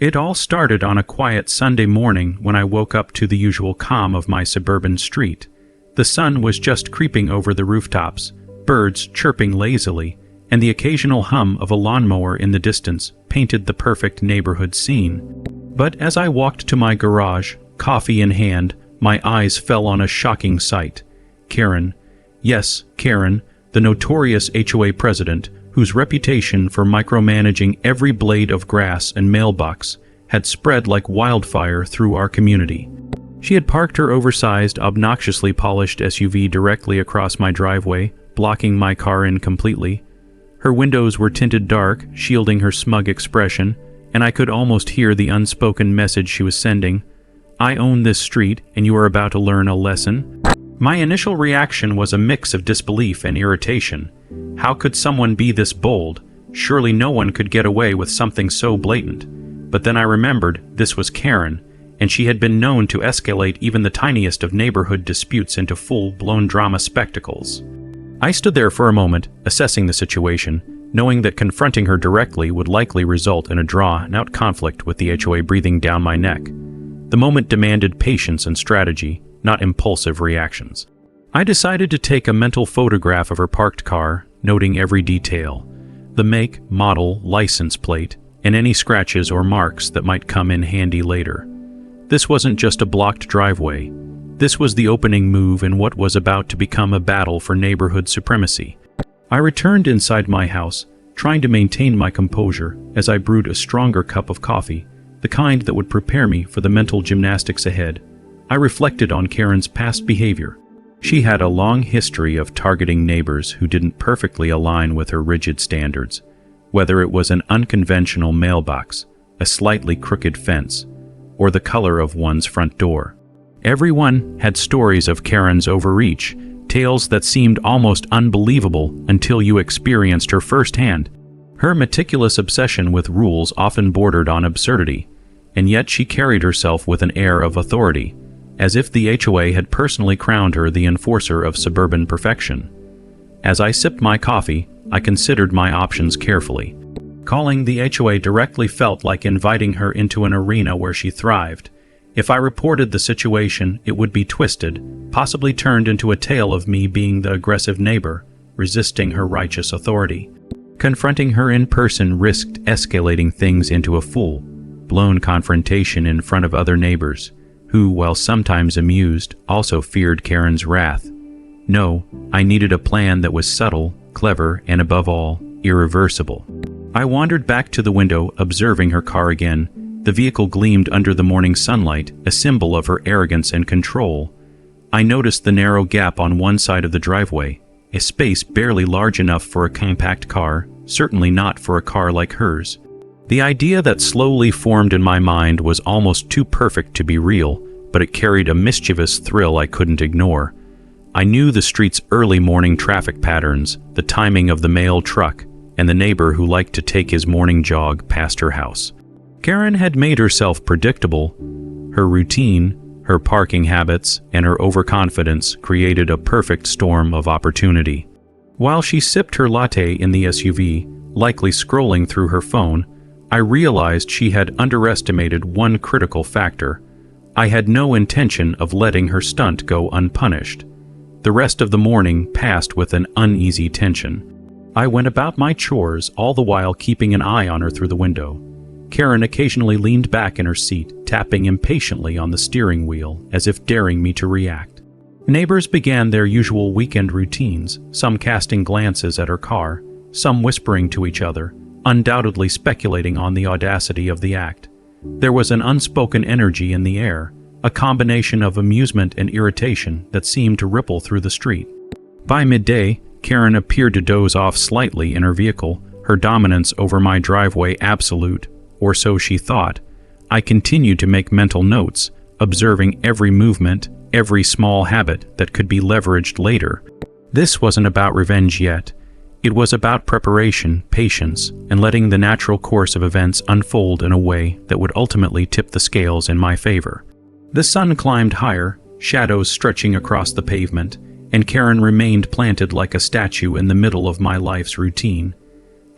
It all started on a quiet Sunday morning when I woke up to the usual calm of my suburban street. The sun was just creeping over the rooftops, birds chirping lazily, and the occasional hum of a lawnmower in the distance painted the perfect neighborhood scene. But as I walked to my garage, coffee in hand, my eyes fell on a shocking sight. Karen, yes, Karen, the notorious HOA president, whose reputation for micromanaging every blade of grass and mailbox had spread like wildfire through our community. She had parked her oversized, obnoxiously polished SUV directly across my driveway, blocking my car in completely. Her windows were tinted dark, shielding her smug expression, and I could almost hear the unspoken message she was sending. I own this street, and you are about to learn a lesson. My initial reaction was a mix of disbelief and irritation. How could someone be this bold? Surely no one could get away with something so blatant. But then I remembered this was Karen, and she had been known to escalate even the tiniest of neighborhood disputes into full-blown drama spectacles. I stood there for a moment, assessing the situation, knowing that confronting her directly would likely result in a drawn-out conflict with the HOA breathing down my neck. The moment demanded patience and strategy, not impulsive reactions. I decided to take a mental photograph of her parked car, noting every detail: the make, model, license plate, and any scratches or marks that might come in handy later. This wasn't just a blocked driveway. This was the opening move in what was about to become a battle for neighborhood supremacy. I returned inside my house, trying to maintain my composure as I brewed a stronger cup of coffee, the kind that would prepare me for the mental gymnastics ahead. I reflected on Karen's past behavior. She had a long history of targeting neighbors who didn't perfectly align with her rigid standards, whether it was an unconventional mailbox, a slightly crooked fence, or the color of one's front door. Everyone had stories of Karen's overreach, tales that seemed almost unbelievable until you experienced her firsthand. Her meticulous obsession with rules often bordered on absurdity, and yet she carried herself with an air of authority, as if the HOA had personally crowned her the enforcer of suburban perfection. As I sipped my coffee, I considered my options carefully. Calling the HOA directly felt like inviting her into an arena where she thrived. If I reported the situation, it would be twisted, possibly turned into a tale of me being the aggressive neighbor, resisting her righteous authority. Confronting her in person risked escalating things into a full-blown confrontation in front of other neighbors, who, while sometimes amused, also feared Karen's wrath. No, I needed a plan that was subtle, clever, and above all, irreversible. I wandered back to the window, observing her car again. The vehicle gleamed under the morning sunlight, a symbol of her arrogance and control. I noticed the narrow gap on one side of the driveway, a space barely large enough for a compact car, certainly not for a car like hers. The idea that slowly formed in my mind was almost too perfect to be real, but it carried a mischievous thrill I couldn't ignore. I knew the street's early morning traffic patterns, the timing of the mail truck, and the neighbor who liked to take his morning jog past her house. Karen had made herself predictable. Her routine, her parking habits, and her overconfidence created a perfect storm of opportunity. While she sipped her latte in the SUV, likely scrolling through her phone, I realized she had underestimated one critical factor. I had no intention of letting her stunt go unpunished. The rest of the morning passed with an uneasy tension. I went about my chores, all the while keeping an eye on her through the window. Karen occasionally leaned back in her seat, tapping impatiently on the steering wheel, as if daring me to react. Neighbors began their usual weekend routines, some casting glances at her car, some whispering to each other, undoubtedly speculating on the audacity of the act. There was an unspoken energy in the air, a combination of amusement and irritation that seemed to ripple through the street. By midday, Karen appeared to doze off slightly in her vehicle, her dominance over my driveway absolute, or so she thought. I continued to make mental notes, observing every movement, every small habit that could be leveraged later. This wasn't about revenge yet. It was about preparation, patience, and letting the natural course of events unfold in a way that would ultimately tip the scales in my favor. The sun climbed higher, shadows stretching across the pavement, and Karen remained planted like a statue in the middle of my life's routine.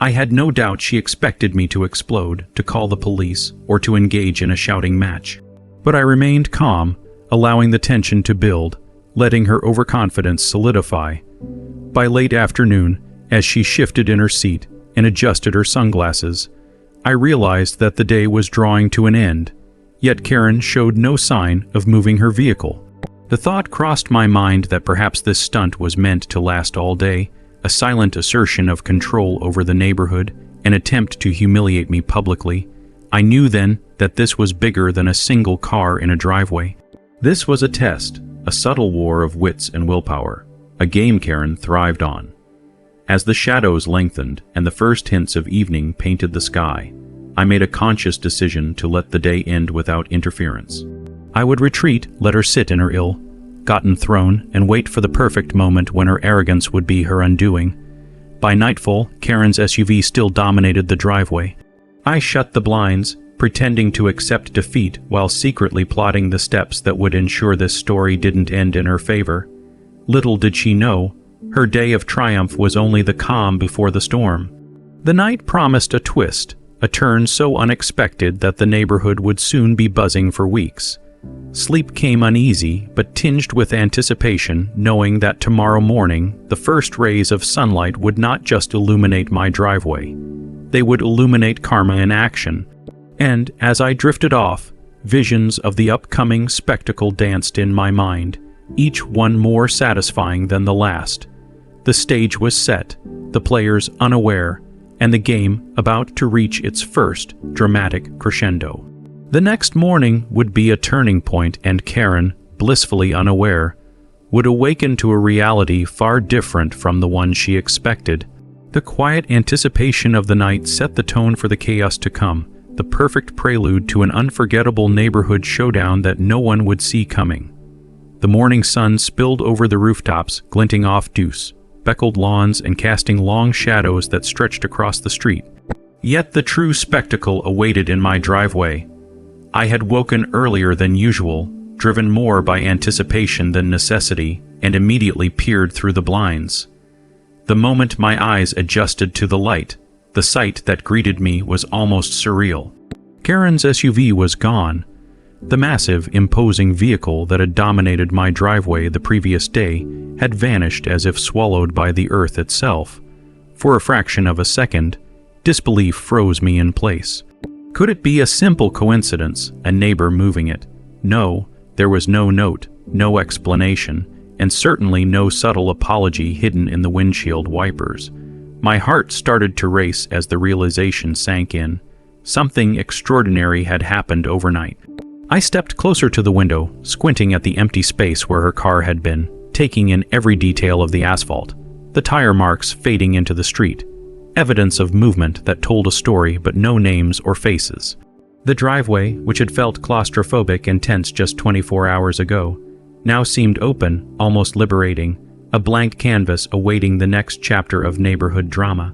I had no doubt she expected me to explode, to call the police, or to engage in a shouting match. But I remained calm, allowing the tension to build, letting her overconfidence solidify. By late afternoon, as she shifted in her seat and adjusted her sunglasses, I realized that the day was drawing to an end, yet Karen showed no sign of moving her vehicle. The thought crossed my mind that perhaps this stunt was meant to last all day, a silent assertion of control over the neighborhood, an attempt to humiliate me publicly. I knew then that this was bigger than a single car in a driveway. This was a test, a subtle war of wits and willpower, a game Karen thrived on. As the shadows lengthened and the first hints of evening painted the sky, I made a conscious decision to let the day end without interference. I would retreat, let her sit in her ill-gotten throne, and wait for the perfect moment when her arrogance would be her undoing. By nightfall, Karen's SUV still dominated the driveway. I shut the blinds, pretending to accept defeat while secretly plotting the steps that would ensure this story didn't end in her favor. Little did she know, her day of triumph was only the calm before the storm. The night promised a twist, a turn so unexpected that the neighborhood would soon be buzzing for weeks. Sleep came uneasy, but tinged with anticipation, knowing that tomorrow morning the first rays of sunlight would not just illuminate my driveway. They would illuminate karma in action. And as I drifted off, visions of the upcoming spectacle danced in my mind, each one more satisfying than the last. The stage was set, the players unaware, and the game about to reach its first dramatic crescendo. The next morning would be a turning point, and Karen, blissfully unaware, would awaken to a reality far different from the one she expected. The quiet anticipation of the night set the tone for the chaos to come, the perfect prelude to an unforgettable neighborhood showdown that no one would see coming. The morning sun spilled over the rooftops, glinting off speckled lawns and casting long shadows that stretched across the street. Yet the true spectacle awaited in my driveway. I had woken earlier than usual, driven more by anticipation than necessity, and immediately peered through the blinds. The moment my eyes adjusted to the light, the sight that greeted me was almost surreal. Karen's SUV was gone. The massive, imposing vehicle that had dominated my driveway the previous day had vanished as if swallowed by the earth itself. For a fraction of a second, disbelief froze me in place. Could it be a simple coincidence, a neighbor moving it? No, there was no note, no explanation, and certainly no subtle apology hidden in the windshield wipers. My heart started to race as the realization sank in. Something extraordinary had happened overnight. I stepped closer to the window, squinting at the empty space where her car had been, taking in every detail of the asphalt, the tire marks fading into the street, evidence of movement that told a story but no names or faces. The driveway, which had felt claustrophobic and tense just 24 hours ago, now seemed open, almost liberating, a blank canvas awaiting the next chapter of neighborhood drama.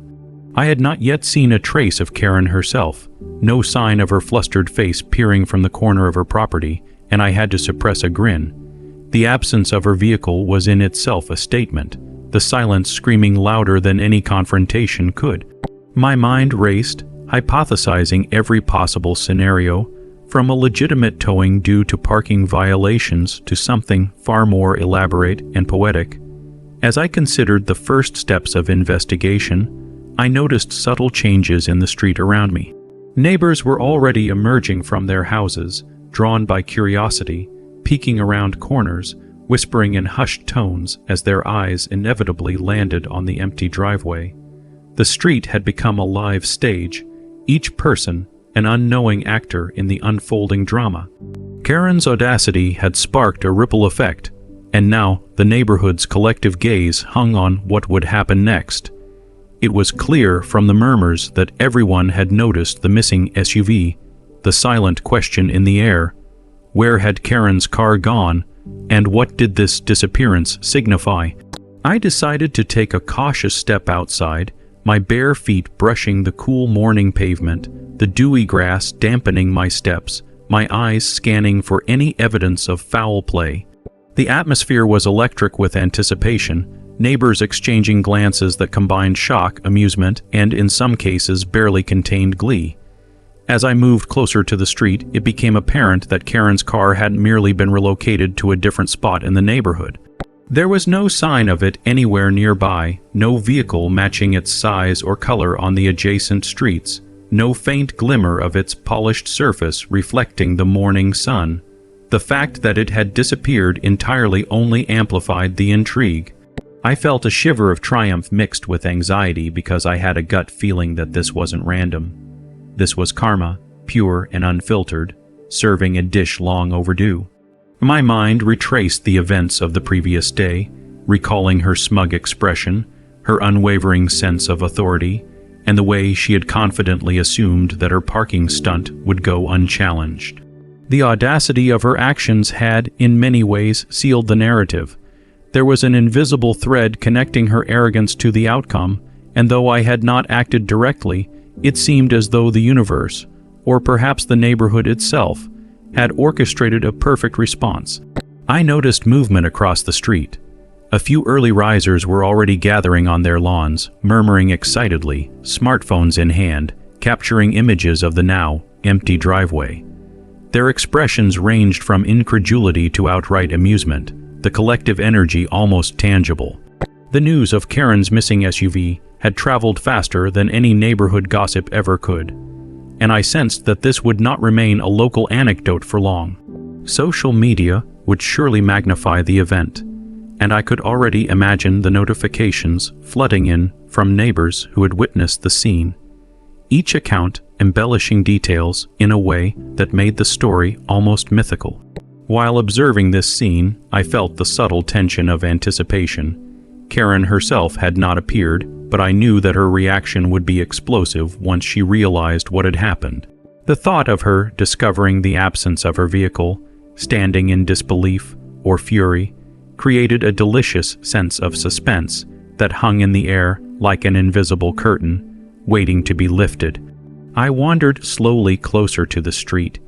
I had not yet seen a trace of Karen herself, no sign of her flustered face peering from the corner of her property, and I had to suppress a grin. The absence of her vehicle was in itself a statement, the silence screaming louder than any confrontation could. My mind raced, hypothesizing every possible scenario, from a legitimate towing due to parking violations to something far more elaborate and poetic. As I considered the first steps of investigation, I noticed subtle changes in the street around me. Neighbors were already emerging from their houses, drawn by curiosity, peeking around corners, whispering in hushed tones as their eyes inevitably landed on the empty driveway. The street had become a live stage, each person an unknowing actor in the unfolding drama. Karen's audacity had sparked a ripple effect, and now the neighborhood's collective gaze hung on what would happen next. It was clear from the murmurs that everyone had noticed the missing SUV, the silent question in the air: where had Karen's car gone, and what did this disappearance signify? I decided to take a cautious step outside, my bare feet brushing the cool morning pavement, the dewy grass dampening my steps, my eyes scanning for any evidence of foul play. The atmosphere was electric with anticipation, neighbors exchanging glances that combined shock, amusement, and in some cases barely contained glee. As I moved closer to the street, it became apparent that Karen's car hadn't merely been relocated to a different spot in the neighborhood. There was no sign of it anywhere nearby, no vehicle matching its size or color on the adjacent streets, no faint glimmer of its polished surface reflecting the morning sun. The fact that it had disappeared entirely only amplified the intrigue. I felt a shiver of triumph mixed with anxiety because I had a gut feeling that this wasn't random. This was karma, pure and unfiltered, serving a dish long overdue. My mind retraced the events of the previous day, recalling her smug expression, her unwavering sense of authority, and the way she had confidently assumed that her parking stunt would go unchallenged. The audacity of her actions had, in many ways, sealed the narrative. There was an invisible thread connecting her arrogance to the outcome, and though I had not acted directly, it seemed as though the universe, or perhaps the neighborhood itself, had orchestrated a perfect response. I noticed movement across the street. A few early risers were already gathering on their lawns, murmuring excitedly, smartphones in hand, capturing images of the now empty driveway. Their expressions ranged from incredulity to outright amusement, the collective energy almost tangible. The news of Karen's missing SUV had traveled faster than any neighborhood gossip ever could, and I sensed that this would not remain a local anecdote for long. Social media would surely magnify the event, and I could already imagine the notifications flooding in from neighbors who had witnessed the scene, each account embellishing details in a way that made the story almost mythical. While observing this scene, I felt the subtle tension of anticipation. Karen herself had not appeared, but I knew that her reaction would be explosive once she realized what had happened. The thought of her discovering the absence of her vehicle, standing in disbelief or fury, created a delicious sense of suspense that hung in the air like an invisible curtain, waiting to be lifted. I wandered slowly closer to the street,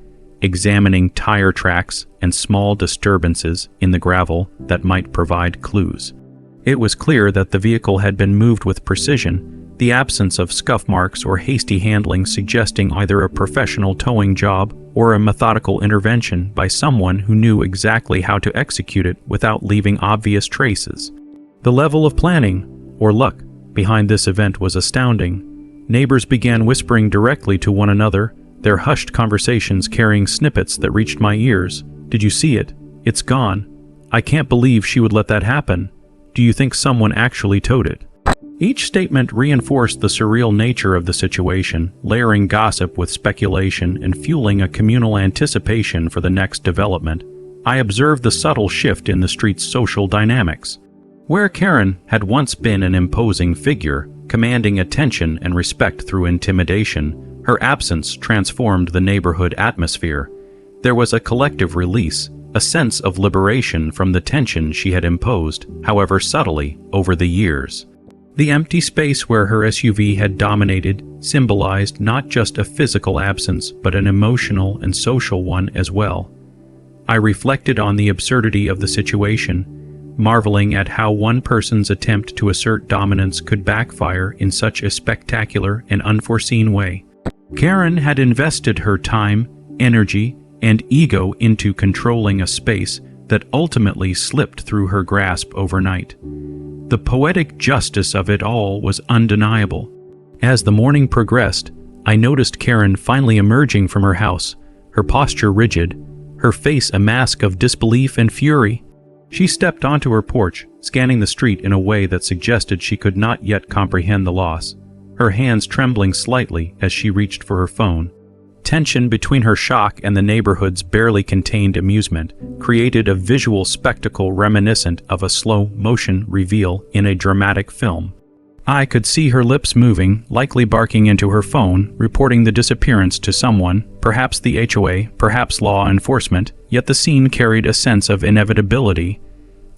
examining tire tracks and small disturbances in the gravel that might provide clues. It was clear that the vehicle had been moved with precision, the absence of scuff marks or hasty handling suggesting either a professional towing job or a methodical intervention by someone who knew exactly how to execute it without leaving obvious traces. The level of planning, or luck, behind this event was astounding. Neighbors began whispering directly to one another, their hushed conversations carrying snippets that reached my ears. "Did you see it? It's gone. I can't believe she would let that happen. Do you think someone actually towed it?" Each statement reinforced the surreal nature of the situation, layering gossip with speculation and fueling a communal anticipation for the next development. I observed the subtle shift in the street's social dynamics. Where Karen had once been an imposing figure, commanding attention and respect through intimidation, her absence transformed the neighborhood atmosphere. There was a collective release, a sense of liberation from the tension she had imposed, however subtly, over the years. The empty space where her SUV had dominated symbolized not just a physical absence, but an emotional and social one as well. I reflected on the absurdity of the situation, marveling at how one person's attempt to assert dominance could backfire in such a spectacular and unforeseen way. Karen had invested her time, energy, and ego into controlling a space that ultimately slipped through her grasp overnight. The poetic justice of it all was undeniable. As the morning progressed, I noticed Karen finally emerging from her house, her posture rigid, her face a mask of disbelief and fury. She stepped onto her porch, scanning the street in a way that suggested she could not yet comprehend the loss, her hands trembling slightly as she reached for her phone. Tension between her shock and the neighborhood's barely contained amusement created a visual spectacle reminiscent of a slow-motion reveal in a dramatic film. I could see her lips moving, likely barking into her phone, reporting the disappearance to someone, perhaps the HOA, perhaps law enforcement, yet the scene carried a sense of inevitability.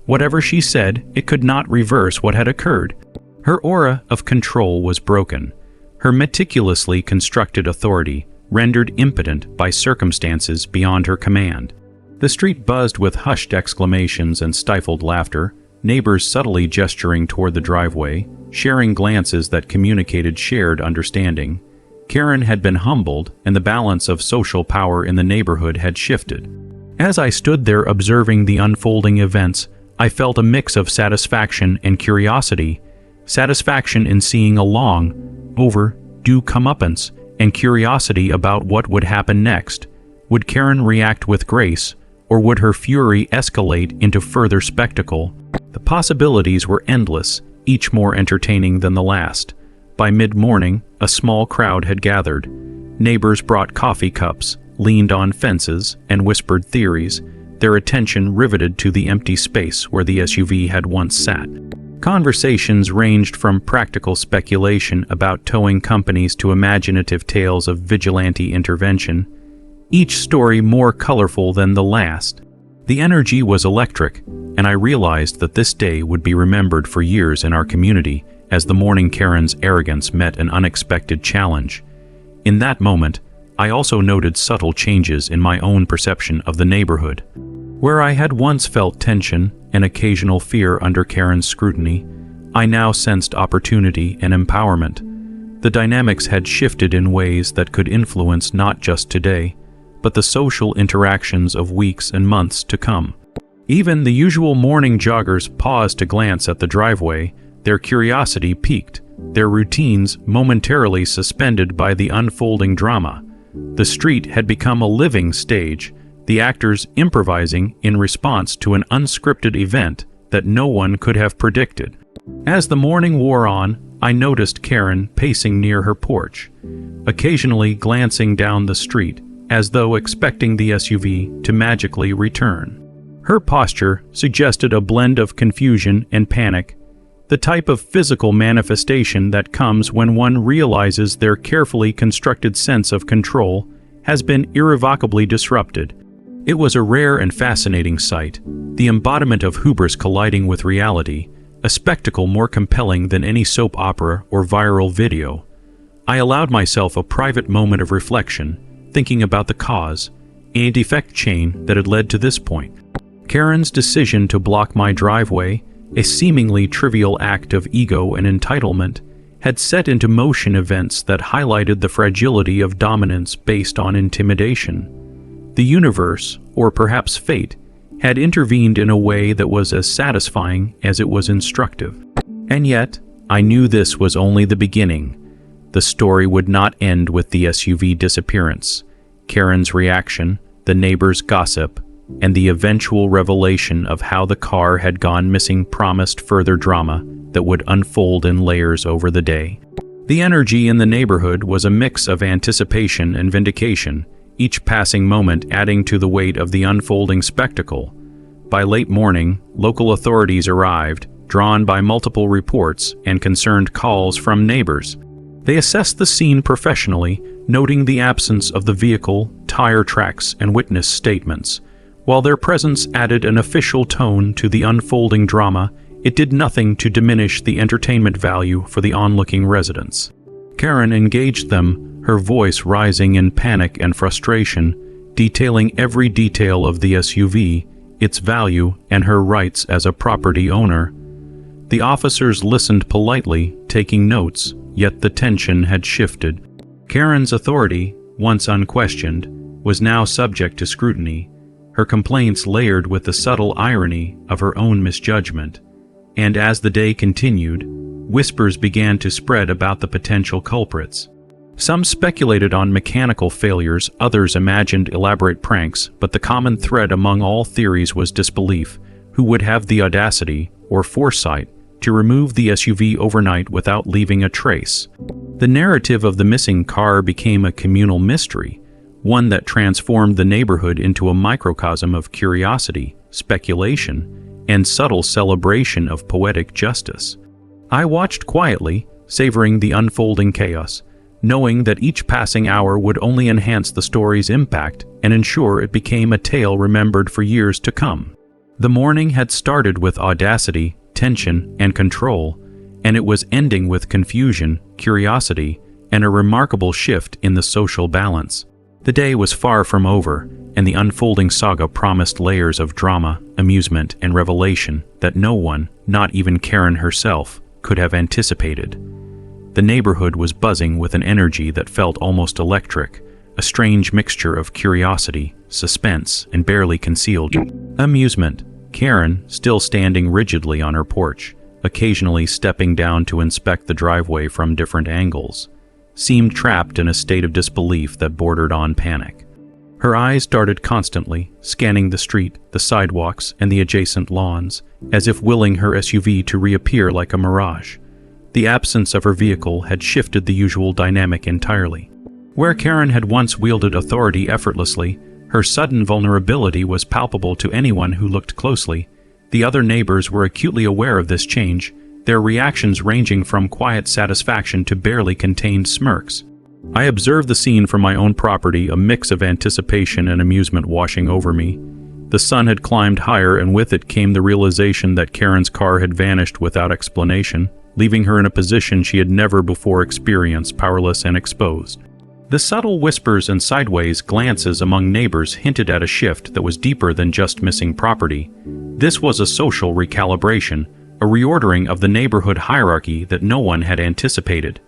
Whatever she said, it could not reverse what had occurred. Her aura of control was broken, her meticulously constructed authority rendered impotent by circumstances beyond her command. The street buzzed with hushed exclamations and stifled laughter, neighbors subtly gesturing toward the driveway, sharing glances that communicated shared understanding. Karen had been humbled, and the balance of social power in the neighborhood had shifted. As I stood there observing the unfolding events, I felt a mix of satisfaction and curiosity. Satisfaction in seeing a long, overdue comeuppance, and curiosity about what would happen next. Would Karen react with grace, or would her fury escalate into further spectacle? The possibilities were endless, each more entertaining than the last. By mid-morning, a small crowd had gathered. Neighbors brought coffee cups, leaned on fences, and whispered theories, their attention riveted to the empty space where the SUV had once sat. Conversations ranged from practical speculation about towing companies to imaginative tales of vigilante intervention, each story more colorful than the last. The energy was electric, and I realized that this day would be remembered for years in our community as the morning Karen's arrogance met an unexpected challenge. In that moment, I also noted subtle changes in my own perception of the neighborhood. Where I had once felt tension and occasional fear under Karen's scrutiny, I now sensed opportunity and empowerment. The dynamics had shifted in ways that could influence not just today, but the social interactions of weeks and months to come. Even the usual morning joggers paused to glance at the driveway, their curiosity piqued, their routines momentarily suspended by the unfolding drama. The street had become a living stage, the actors improvising in response to an unscripted event that no one could have predicted. As the morning wore on, I noticed Karen pacing near her porch, occasionally glancing down the street, as though expecting the SUV to magically return. Her posture suggested a blend of confusion and panic, the type of physical manifestation that comes when one realizes their carefully constructed sense of control has been irrevocably disrupted. It was a rare and fascinating sight, the embodiment of hubris colliding with reality, a spectacle more compelling than any soap opera or viral video. I allowed myself a private moment of reflection, thinking about the cause and effect chain that had led to this point. Karen's decision to block my driveway, a seemingly trivial act of ego and entitlement, had set into motion events that highlighted the fragility of dominance based on intimidation. The universe, or perhaps fate, had intervened in a way that was as satisfying as it was instructive. And yet, I knew this was only the beginning. The story would not end with the SUV disappearance. Karen's reaction, the neighbor's gossip, and the eventual revelation of how the car had gone missing promised further drama that would unfold in layers over the day. The energy in the neighborhood was a mix of anticipation and vindication, each passing moment adding to the weight of the unfolding spectacle. By late morning, local authorities arrived, drawn by multiple reports and concerned calls from neighbors. They assessed the scene professionally, noting the absence of the vehicle, tire tracks, and witness statements. While their presence added an official tone to the unfolding drama, it did nothing to diminish the entertainment value for the onlooking residents. Karen engaged them, her voice rising in panic and frustration, detailing every detail of the SUV, its value, and her rights as a property owner. The officers listened politely, taking notes, yet the tension had shifted. Karen's authority, once unquestioned, was now subject to scrutiny, her complaints layered with the subtle irony of her own misjudgment. And as the day continued, whispers began to spread about the potential culprits. Some speculated on mechanical failures, others imagined elaborate pranks, but the common thread among all theories was disbelief. Who would have the audacity, or foresight, to remove the SUV overnight without leaving a trace? The narrative of the missing car became a communal mystery, one that transformed the neighborhood into a microcosm of curiosity, speculation, and subtle celebration of poetic justice. I watched quietly, savoring the unfolding chaos, knowing that each passing hour would only enhance the story's impact and ensure it became a tale remembered for years to come. The morning had started with audacity, tension, and control, and it was ending with confusion, curiosity, and a remarkable shift in the social balance. The day was far from over, and the unfolding saga promised layers of drama, amusement, and revelation that no one, not even Karen herself, could have anticipated. The neighborhood was buzzing with an energy that felt almost electric, a strange mixture of curiosity, suspense, and barely concealed amusement. Karen, still standing rigidly on her porch, occasionally stepping down to inspect the driveway from different angles, seemed trapped in a state of disbelief that bordered on panic. Her eyes darted constantly, scanning the street, the sidewalks, and the adjacent lawns, as if willing her SUV to reappear like a mirage. The absence of her vehicle had shifted the usual dynamic entirely. Where Karen had once wielded authority effortlessly, her sudden vulnerability was palpable to anyone who looked closely. The other neighbors were acutely aware of this change, their reactions ranging from quiet satisfaction to barely contained smirks. I observed the scene from my own property, a mix of anticipation and amusement washing over me. The sun had climbed higher, and with it came the realization that Karen's car had vanished without explanation, leaving her in a position she had never before experienced, powerless and exposed. The subtle whispers and sideways glances among neighbors hinted at a shift that was deeper than just missing property. This was a social recalibration, a reordering of the neighborhood hierarchy that no one had anticipated.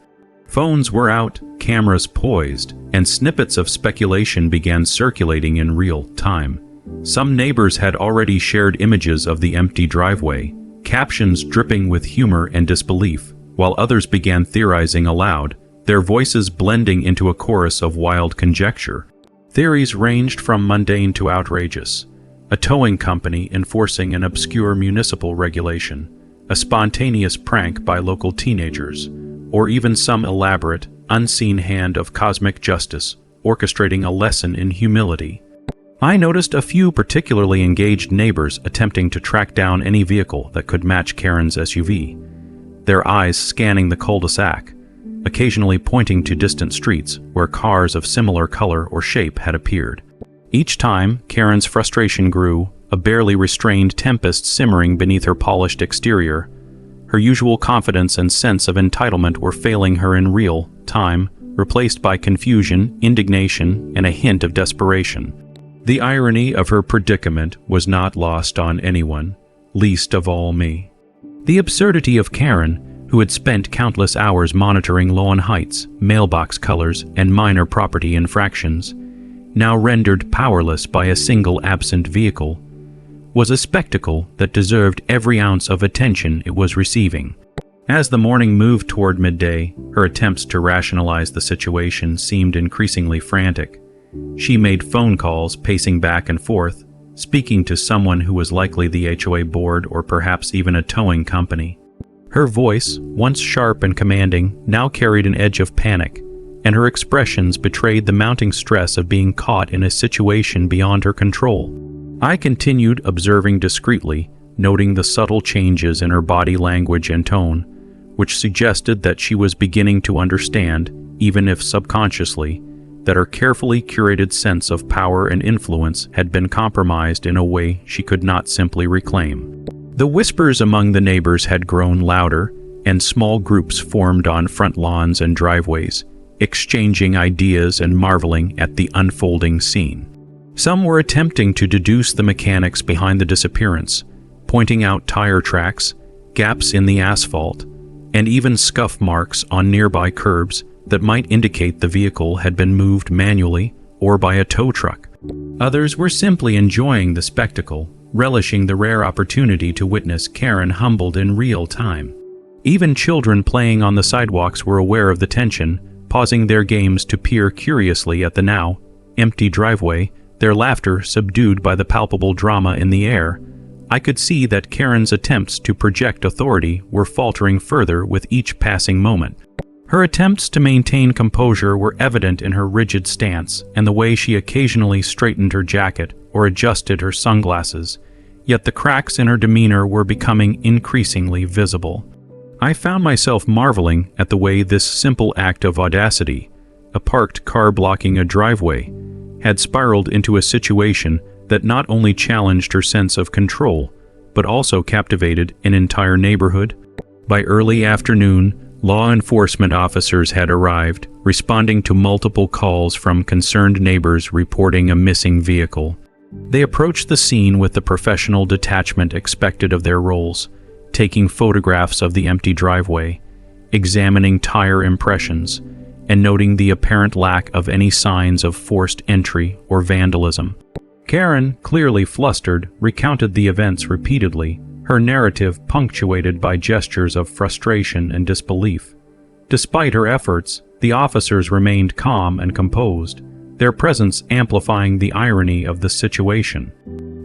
Phones were out, cameras poised, and snippets of speculation began circulating in real time. Some neighbors had already shared images of the empty driveway, captions dripping with humor and disbelief, while others began theorizing aloud, their voices blending into a chorus of wild conjecture. Theories ranged from mundane to outrageous. A towing company enforcing an obscure municipal regulation, a spontaneous prank by local teenagers, or even some elaborate, unseen hand of cosmic justice orchestrating a lesson in humility. I noticed a few particularly engaged neighbors attempting to track down any vehicle that could match Karen's SUV, their eyes scanning the cul-de-sac, occasionally pointing to distant streets where cars of similar color or shape had appeared. Each time, Karen's frustration grew, a barely restrained tempest simmering beneath her polished exterior. Her usual confidence and sense of entitlement were failing her in real time, replaced by confusion, indignation, and a hint of desperation. The irony of her predicament was not lost on anyone, least of all me. The absurdity of Karen, who had spent countless hours monitoring lawn heights, mailbox colors, and minor property infractions, now rendered powerless by a single absent vehicle, was a spectacle that deserved every ounce of attention it was receiving. As the morning moved toward midday, her attempts to rationalize the situation seemed increasingly frantic. She made phone calls, pacing back and forth, speaking to someone who was likely the HOA board or perhaps even a towing company. Her voice, once sharp and commanding, now carried an edge of panic, and her expressions betrayed the mounting stress of being caught in a situation beyond her control. I continued observing discreetly, noting the subtle changes in her body language and tone, which suggested that she was beginning to understand, even if subconsciously, that her carefully curated sense of power and influence had been compromised in a way she could not simply reclaim. The whispers among the neighbors had grown louder, and small groups formed on front lawns and driveways, exchanging ideas and marveling at the unfolding scene. Some were attempting to deduce the mechanics behind the disappearance, pointing out tire tracks, gaps in the asphalt, and even scuff marks on nearby curbs that might indicate the vehicle had been moved manually or by a tow truck. Others were simply enjoying the spectacle, relishing the rare opportunity to witness Karen humbled in real time. Even children playing on the sidewalks were aware of the tension, pausing their games to peer curiously at the now empty driveway, their laughter subdued by the palpable drama in the air. I could see that Karen's attempts to project authority were faltering further with each passing moment. Her attempts to maintain composure were evident in her rigid stance and the way she occasionally straightened her jacket or adjusted her sunglasses, yet the cracks in her demeanor were becoming increasingly visible. I found myself marveling at the way this simple act of audacity, a parked car blocking a driveway, had spiraled into a situation that not only challenged her sense of control, but also captivated an entire neighborhood. By early afternoon, Law enforcement officers had arrived, responding to multiple calls from concerned neighbors reporting a missing vehicle. They approached the scene with the professional detachment expected of their roles, taking photographs of the empty driveway, examining tire impressions, and noting the apparent lack of any signs of forced entry or vandalism. Karen, clearly flustered, recounted the events repeatedly, her narrative punctuated by gestures of frustration and disbelief. Despite her efforts, the officers remained calm and composed, their presence amplifying the irony of the situation.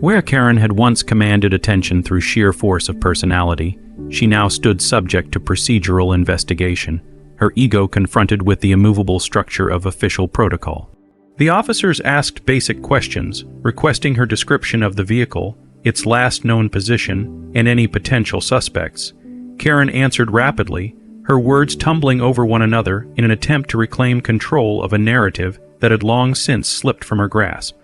Where Karen had once commanded attention through sheer force of personality, she now stood subject to procedural investigation, her ego confronted with the immovable structure of official protocol. The officers asked basic questions, requesting her description of the vehicle, its last known position, and any potential suspects. Karen answered rapidly, her words tumbling over one another in an attempt to reclaim control of a narrative that had long since slipped from her grasp.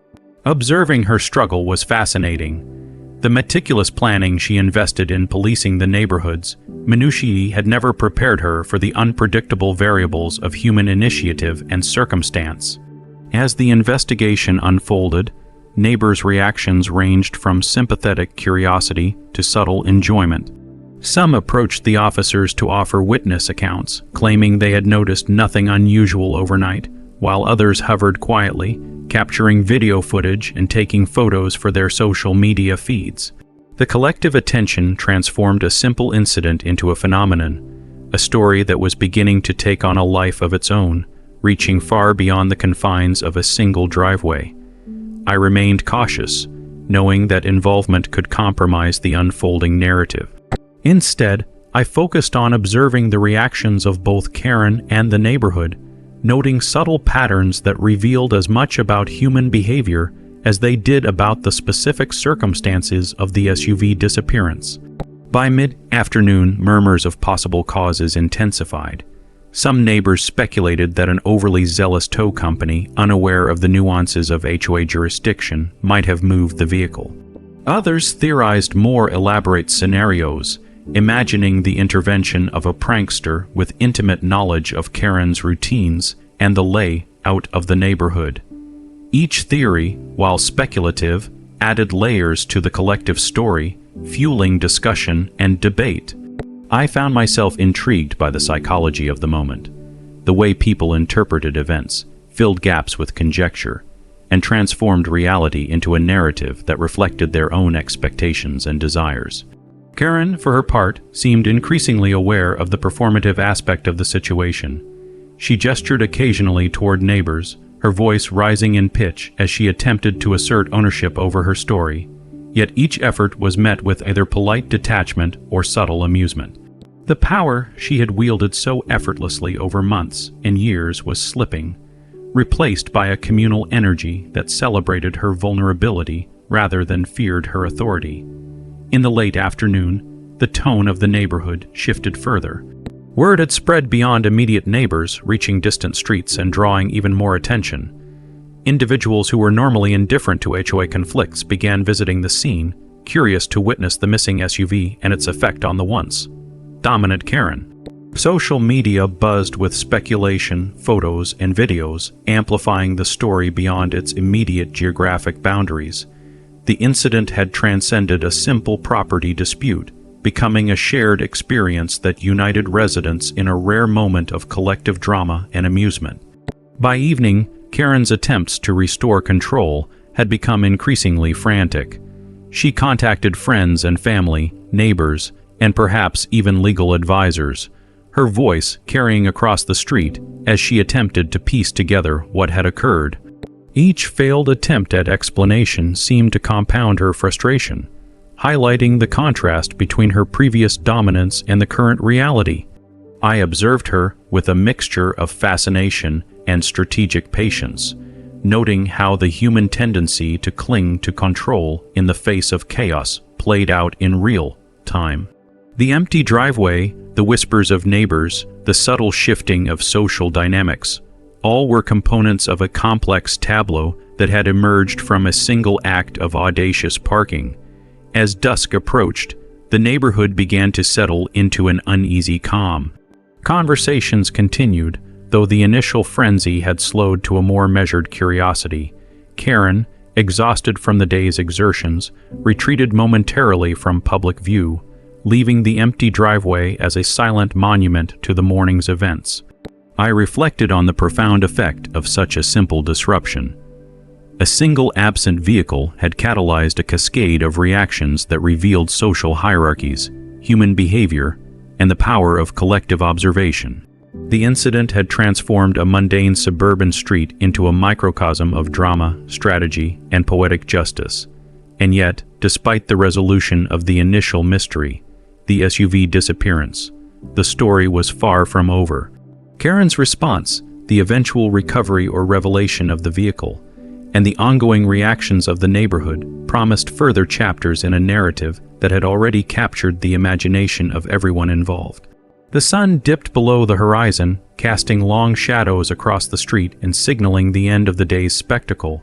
Observing her struggle was fascinating. The meticulous planning she invested in policing the neighborhoods, minutiae had never prepared her for the unpredictable variables of human initiative and circumstance. As the investigation unfolded, neighbors' reactions ranged from sympathetic curiosity to subtle enjoyment. Some approached the officers to offer witness accounts, claiming they had noticed nothing unusual overnight, while others hovered quietly, capturing video footage and taking photos for their social media feeds. The collective attention transformed a simple incident into a phenomenon, a story that was beginning to take on a life of its own, reaching far beyond the confines of a single driveway. I remained cautious, knowing that involvement could compromise the unfolding narrative. Instead, I focused on observing the reactions of both Karen and the neighborhood, noting subtle patterns that revealed as much about human behavior as they did about the specific circumstances of the SUV disappearance. By mid-afternoon, murmurs of possible causes intensified. Some neighbors speculated that an overly zealous tow company, unaware of the nuances of HOA jurisdiction, might have moved the vehicle. Others theorized more elaborate scenarios, imagining the intervention of a prankster with intimate knowledge of Karen's routines and the layout of the neighborhood. Each theory, while speculative, added layers to the collective story, fueling discussion and debate. I found myself intrigued by the psychology of the moment. The way people interpreted events filled gaps with conjecture and transformed reality into a narrative that reflected their own expectations and desires. Karen, for her part, seemed increasingly aware of the performative aspect of the situation. She gestured occasionally toward neighbors, her voice rising in pitch as she attempted to assert ownership over her story. Yet each effort was met with either polite detachment or subtle amusement. The power she had wielded so effortlessly over months and years was slipping, replaced by a communal energy that celebrated her vulnerability rather than feared her authority. In the late afternoon, the tone of the neighborhood shifted further. Word had spread beyond immediate neighbors, reaching distant streets and drawing even more attention. Individuals who were normally indifferent to HOA conflicts began visiting the scene, curious to witness the missing SUV and its effect on the once dominant Karen. Social media buzzed with speculation, photos, and videos, amplifying the story beyond its immediate geographic boundaries. The incident had transcended a simple property dispute, becoming a shared experience that united residents in a rare moment of collective drama and amusement. By evening, Karen's attempts to restore control had become increasingly frantic. She contacted friends and family, neighbors, and perhaps even legal advisors, her voice carrying across the street as she attempted to piece together what had occurred. Each failed attempt at explanation seemed to compound her frustration, highlighting the contrast between her previous dominance and the current reality. I observed her with a mixture of fascination and strategic patience, noting how the human tendency to cling to control in the face of chaos played out in real time. The empty driveway, the whispers of neighbors, the subtle shifting of social dynamics, all were components of a complex tableau that had emerged from a single act of audacious parking. As dusk approached, the neighborhood began to settle into an uneasy calm. Conversations continued, though the initial frenzy had slowed to a more measured curiosity. Karen, exhausted from the day's exertions, retreated momentarily from public view, leaving the empty driveway as a silent monument to the morning's events. I reflected on the profound effect of such a simple disruption. A single absent vehicle had catalyzed a cascade of reactions that revealed social hierarchies, human behavior, and the power of collective observation. The incident had transformed a mundane suburban street into a microcosm of drama, strategy, and poetic justice. And yet, despite the resolution of the initial mystery, the SUV disappearance, the story was far from over. Karen's response, the eventual recovery or revelation of the vehicle, and the ongoing reactions of the neighborhood promised further chapters in a narrative that had already captured the imagination of everyone involved. The sun dipped below the horizon, casting long shadows across the street and signaling the end of the day's spectacle.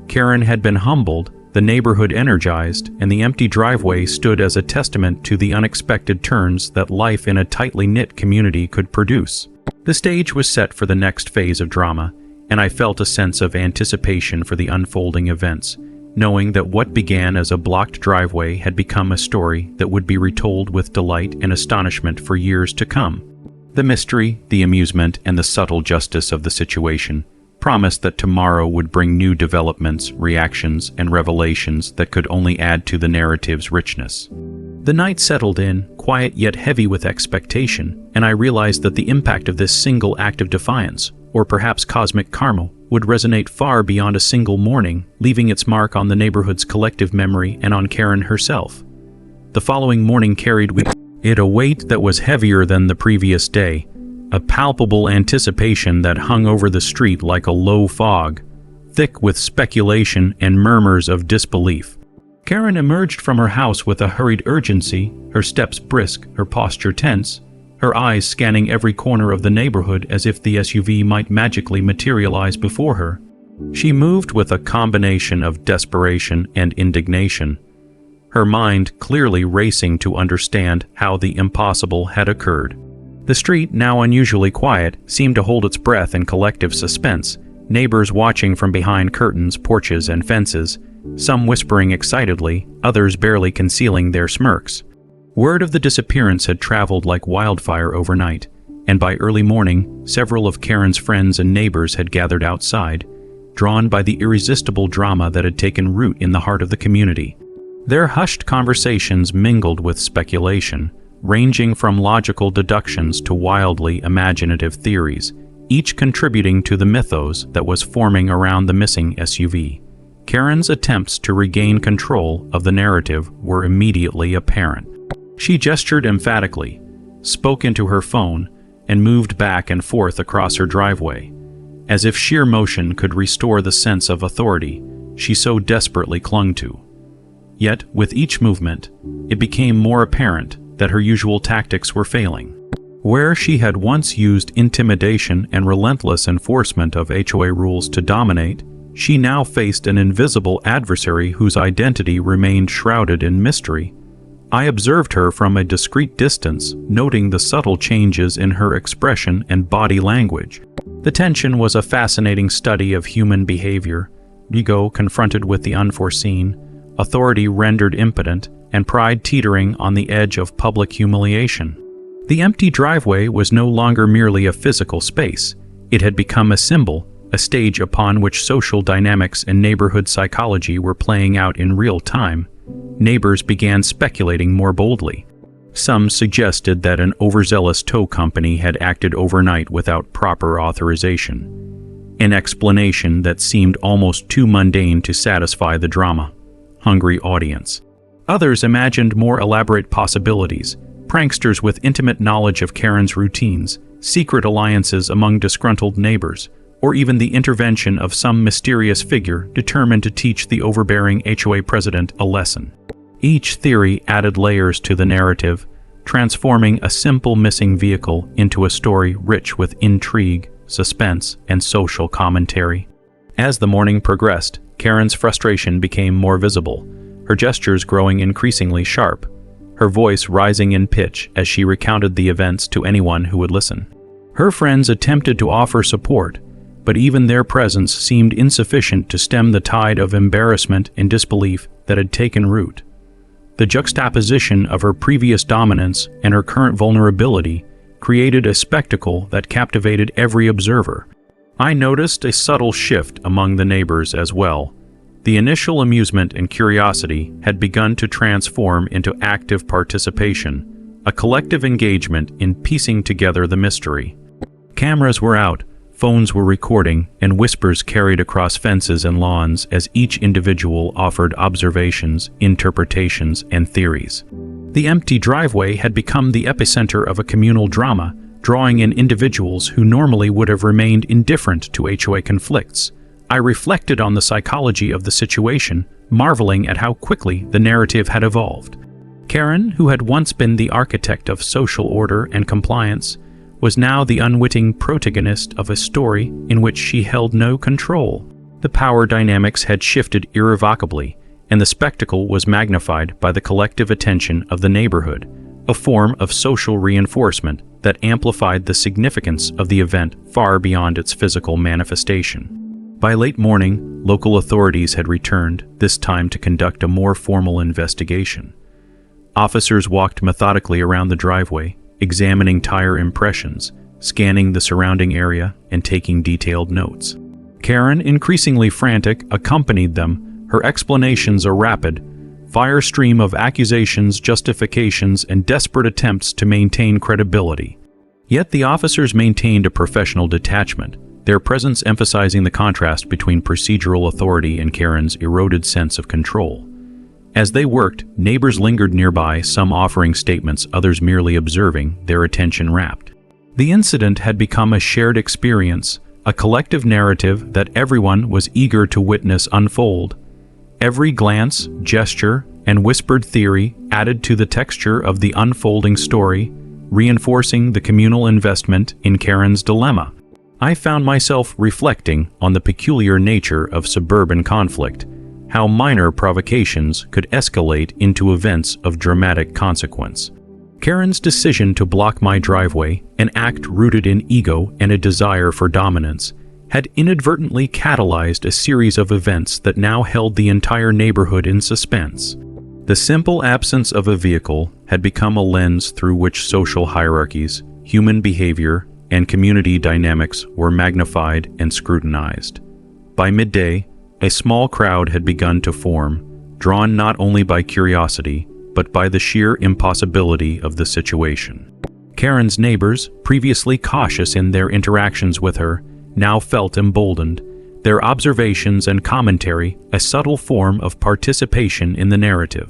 Karen had been humbled, the neighborhood energized, and the empty driveway stood as a testament to the unexpected turns that life in a tightly knit community could produce. The stage was set for the next phase of drama, and I felt a sense of anticipation for the unfolding events, knowing that what began as a blocked driveway had become a story that would be retold with delight and astonishment for years to come. The mystery, the amusement, and the subtle justice of the situation promised that tomorrow would bring new developments, reactions, and revelations that could only add to the narrative's richness. The night settled in, quiet yet heavy with expectation, and I realized that the impact of this single act of defiance, or perhaps cosmic karma, would resonate far beyond a single morning, leaving its mark on the neighborhood's collective memory and on Karen herself. The following morning carried with it a weight that was heavier than the previous day, a palpable anticipation that hung over the street like a low fog, thick with speculation and murmurs of disbelief. Karen emerged from her house with a hurried urgency, her steps brisk, her posture tense, her eyes scanning every corner of the neighborhood as if the SUV might magically materialize before her. She moved with a combination of desperation and indignation, her mind clearly racing to understand how the impossible had occurred. The street, now unusually quiet, seemed to hold its breath in collective suspense, neighbors watching from behind curtains, porches, and fences, some whispering excitedly, others barely concealing their smirks. Word of the disappearance had traveled like wildfire overnight, and by early morning, several of Karen's friends and neighbors had gathered outside, drawn by the irresistible drama that had taken root in the heart of the community. Their hushed conversations mingled with speculation, ranging from logical deductions to wildly imaginative theories, each contributing to the mythos that was forming around the missing SUV. Karen's attempts to regain control of the narrative were immediately apparent. She gestured emphatically, spoke into her phone, and moved back and forth across her driveway, as if sheer motion could restore the sense of authority she so desperately clung to. Yet, with each movement, it became more apparent that her usual tactics were failing. Where she had once used intimidation and relentless enforcement of HOA rules to dominate, she now faced an invisible adversary whose identity remained shrouded in mystery. I observed her from a discreet distance, noting the subtle changes in her expression and body language. The tension was a fascinating study of human behavior, ego confronted with the unforeseen, authority rendered impotent, and pride teetering on the edge of public humiliation. The empty driveway was no longer merely a physical space. It had become a symbol, a stage upon which social dynamics and neighborhood psychology were playing out in real time. Neighbors began speculating more boldly. Some suggested that an overzealous tow company had acted overnight without proper authorization, an explanation that seemed almost too mundane to satisfy the drama-hungry audience. Others imagined more elaborate possibilities, pranksters with intimate knowledge of Karen's routines, secret alliances among disgruntled neighbors, or even the intervention of some mysterious figure determined to teach the overbearing HOA president a lesson. Each theory added layers to the narrative, transforming a simple missing vehicle into a story rich with intrigue, suspense, and social commentary. As the morning progressed, Karen's frustration became more visible, her gestures growing increasingly sharp. her voice rising in pitch as she recounted the events to anyone who would listen. Her friends attempted to offer support, but even their presence seemed insufficient to stem the tide of embarrassment and disbelief that had taken root. The juxtaposition of her previous dominance and her current vulnerability created a spectacle that captivated every observer. I noticed a subtle shift among the neighbors as well. The initial amusement and curiosity had begun to transform into active participation, a collective engagement in piecing together the mystery. Cameras were out, phones were recording, and whispers carried across fences and lawns as each individual offered observations, interpretations, and theories. The empty driveway had become the epicenter of a communal drama, drawing in individuals who normally would have remained indifferent to HOA conflicts. I reflected on the psychology of the situation, marveling at how quickly the narrative had evolved. Karen, who had once been the architect of social order and compliance, was now the unwitting protagonist of a story in which she held no control. The power dynamics had shifted irrevocably, and the spectacle was magnified by the collective attention of the neighborhood, a form of social reinforcement that amplified the significance of the event far beyond its physical manifestation. By late morning, local authorities had returned, this time to conduct a more formal investigation. Officers walked methodically around the driveway, examining tire impressions, scanning the surrounding area, and taking detailed notes. Karen, increasingly frantic, accompanied them, her explanations a rapid fire stream of accusations, justifications, and desperate attempts to maintain credibility. Yet the officers maintained a professional detachment, their presence emphasizing the contrast between procedural authority and Karen's eroded sense of control. As they worked, neighbors lingered nearby, some offering statements, others merely observing, their attention rapt. The incident had become a shared experience, a collective narrative that everyone was eager to witness unfold. Every glance, gesture, and whispered theory added to the texture of the unfolding story, reinforcing the communal investment in Karen's dilemma. I found myself reflecting on the peculiar nature of suburban conflict, how minor provocations could escalate into events of dramatic consequence. Karen's decision to block my driveway, an act rooted in ego and a desire for dominance, had inadvertently catalyzed a series of events that now held the entire neighborhood in suspense. The simple absence of a vehicle had become a lens through which social hierarchies, human behavior, and community dynamics were magnified and scrutinized. By midday, a small crowd had begun to form, drawn not only by curiosity, but by the sheer impossibility of the situation. Karen's neighbors, previously cautious in their interactions with her, now felt emboldened, their observations and commentary a subtle form of participation in the narrative.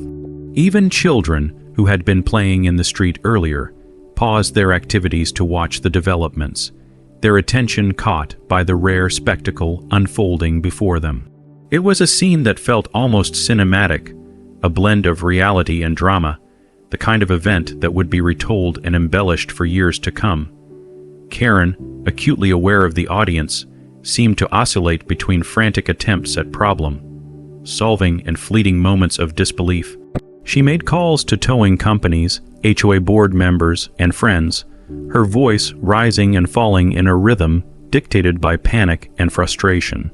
Even children, who had been playing in the street earlier, paused their activities to watch the developments, their attention caught by the rare spectacle unfolding before them. It was a scene that felt almost cinematic, a blend of reality and drama, the kind of event that would be retold and embellished for years to come. Karen, acutely aware of the audience, seemed to oscillate between frantic attempts at problem-solving and fleeting moments of disbelief. She made calls to towing companies, HOA board members, and friends, her voice rising and falling in a rhythm dictated by panic and frustration.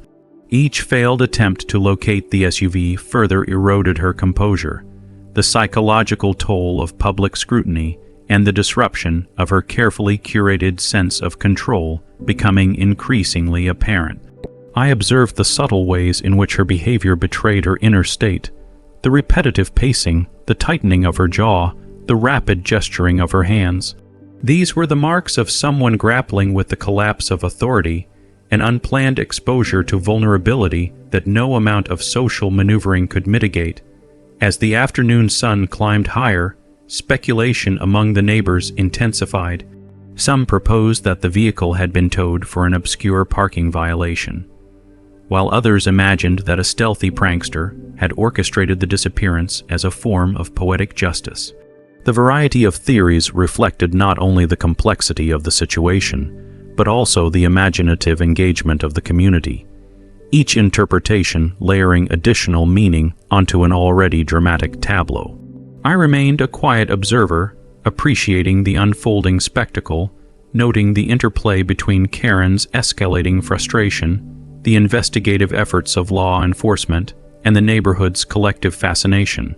Each failed attempt to locate the SUV further eroded her composure, the psychological toll of public scrutiny and the disruption of her carefully curated sense of control becoming increasingly apparent. I observed the subtle ways in which her behavior betrayed her inner state, the repetitive pacing, the tightening of her jaw, the rapid gesturing of her hands. These were the marks of someone grappling with the collapse of authority, an unplanned exposure to vulnerability that no amount of social maneuvering could mitigate. As the afternoon sun climbed higher, speculation among the neighbors intensified. Some proposed that the vehicle had been towed for an obscure parking violation, while others imagined that a stealthy prankster had orchestrated the disappearance as a form of poetic justice. The variety of theories reflected not only the complexity of the situation, but also the imaginative engagement of the community, each interpretation layering additional meaning onto an already dramatic tableau. I remained a quiet observer, appreciating the unfolding spectacle, noting the interplay between Karen's escalating frustration, the investigative efforts of law enforcement, and the neighborhood's collective fascination.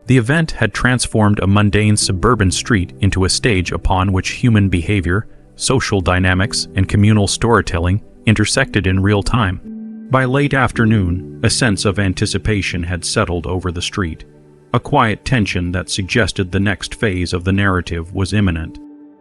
The event had transformed a mundane suburban street into a stage upon which human behavior, social dynamics, and communal storytelling intersected in real time. By late afternoon, a sense of anticipation had settled over the street, a quiet tension that suggested the next phase of the narrative was imminent.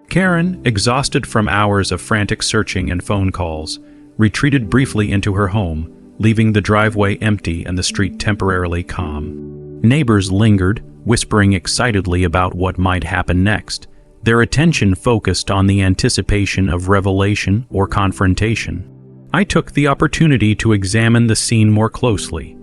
Karen, exhausted from hours of frantic searching and phone calls, retreated briefly into her home, leaving the driveway empty and the street temporarily calm. Neighbors lingered, whispering excitedly about what might happen next, their attention focused on the anticipation of revelation or confrontation. I took the opportunity to examine the scene more closely,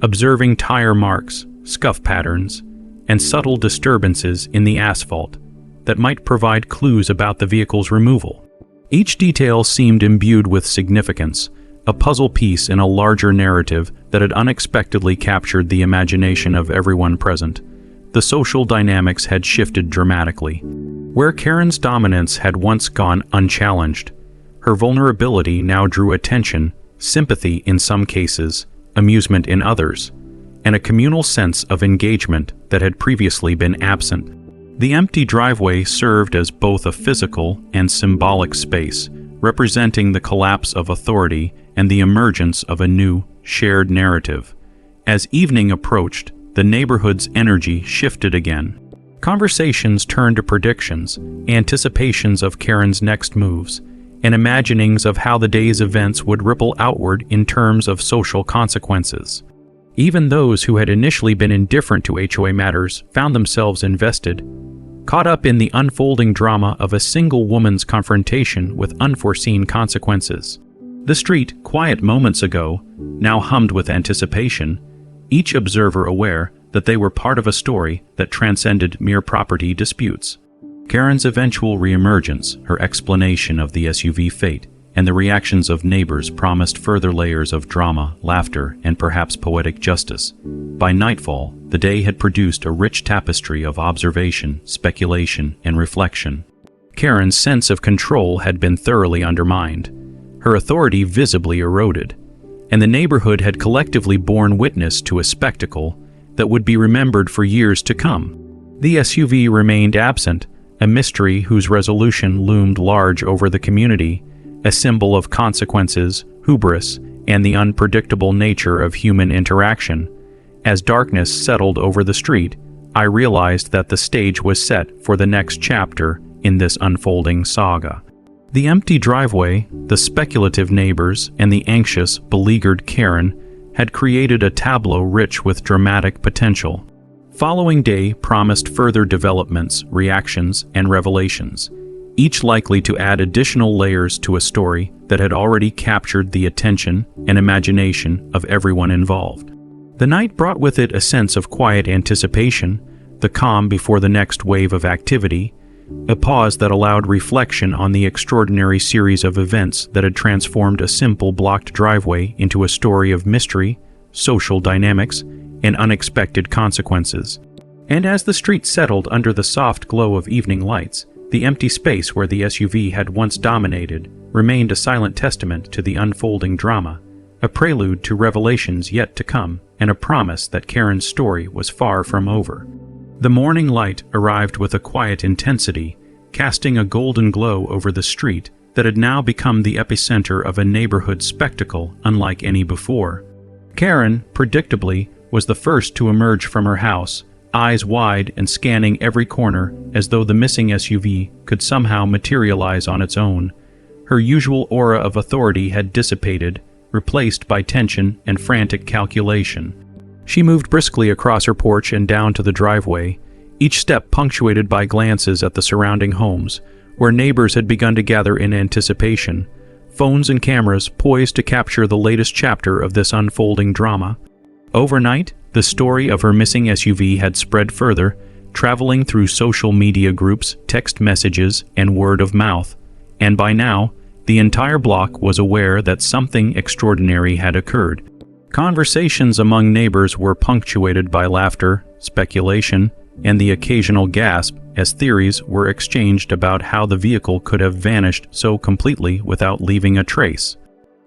observing tire marks, scuff patterns, and subtle disturbances in the asphalt that might provide clues about the vehicle's removal. Each detail seemed imbued with significance, a puzzle piece in a larger narrative that had unexpectedly captured the imagination of everyone present. The social dynamics had shifted dramatically. Where Karen's dominance had once gone unchallenged, her vulnerability now drew attention, sympathy in some cases, amusement in others, and a communal sense of engagement that had previously been absent. The empty driveway served as both a physical and symbolic space, representing the collapse of authority and the emergence of a new, shared narrative. As evening approached, the neighborhood's energy shifted again. Conversations turned to predictions, anticipations of Karen's next moves, and imaginings of how the day's events would ripple outward in terms of social consequences. Even those who had initially been indifferent to HOA matters found themselves invested, caught up in the unfolding drama of a single woman's confrontation with unforeseen consequences. The street, quiet moments ago, now hummed with anticipation, each observer aware that they were part of a story that transcended mere property disputes. Karen's eventual reemergence, her explanation of the SUV fate, and the reactions of neighbors promised further layers of drama, laughter, and perhaps poetic justice. By nightfall, the day had produced a rich tapestry of observation, speculation, and reflection. Karen's sense of control had been thoroughly undermined, her authority visibly eroded, and the neighborhood had collectively borne witness to a spectacle that would be remembered for years to come. The SUV remained absent, a mystery whose resolution loomed large over the community, a symbol of consequences, hubris, and the unpredictable nature of human interaction. As darkness settled over the street, I realized that the stage was set for the next chapter in this unfolding saga. The empty driveway, the speculative neighbors, and the anxious, beleaguered Karen had created a tableau rich with dramatic potential. Following day promised further developments, reactions, and revelations, each likely to add additional layers to a story that had already captured the attention and imagination of everyone involved. The night brought with it a sense of quiet anticipation, the calm before the next wave of activity, a pause that allowed reflection on the extraordinary series of events that had transformed a simple blocked driveway into a story of mystery, social dynamics, and unexpected consequences. And as the street settled under the soft glow of evening lights, the empty space where the SUV had once dominated remained a silent testament to the unfolding drama, a prelude to revelations yet to come, and a promise that Karen's story was far from over. The morning light arrived with a quiet intensity, casting a golden glow over the street that had now become the epicenter of a neighborhood spectacle unlike any before. Karen, predictably, was the first to emerge from her house, eyes wide and scanning every corner as though the missing SUV could somehow materialize on its own. Her usual aura of authority had dissipated, replaced by tension and frantic calculation. She moved briskly across her porch and down to the driveway, each step punctuated by glances at the surrounding homes, where neighbors had begun to gather in anticipation, phones and cameras poised to capture the latest chapter of this unfolding drama. Overnight, the story of her missing SUV had spread further, traveling through social media groups, text messages, and word of mouth, and by now, the entire block was aware that something extraordinary had occurred. Conversations among neighbors were punctuated by laughter, speculation, and the occasional gasp as theories were exchanged about how the vehicle could have vanished so completely without leaving a trace.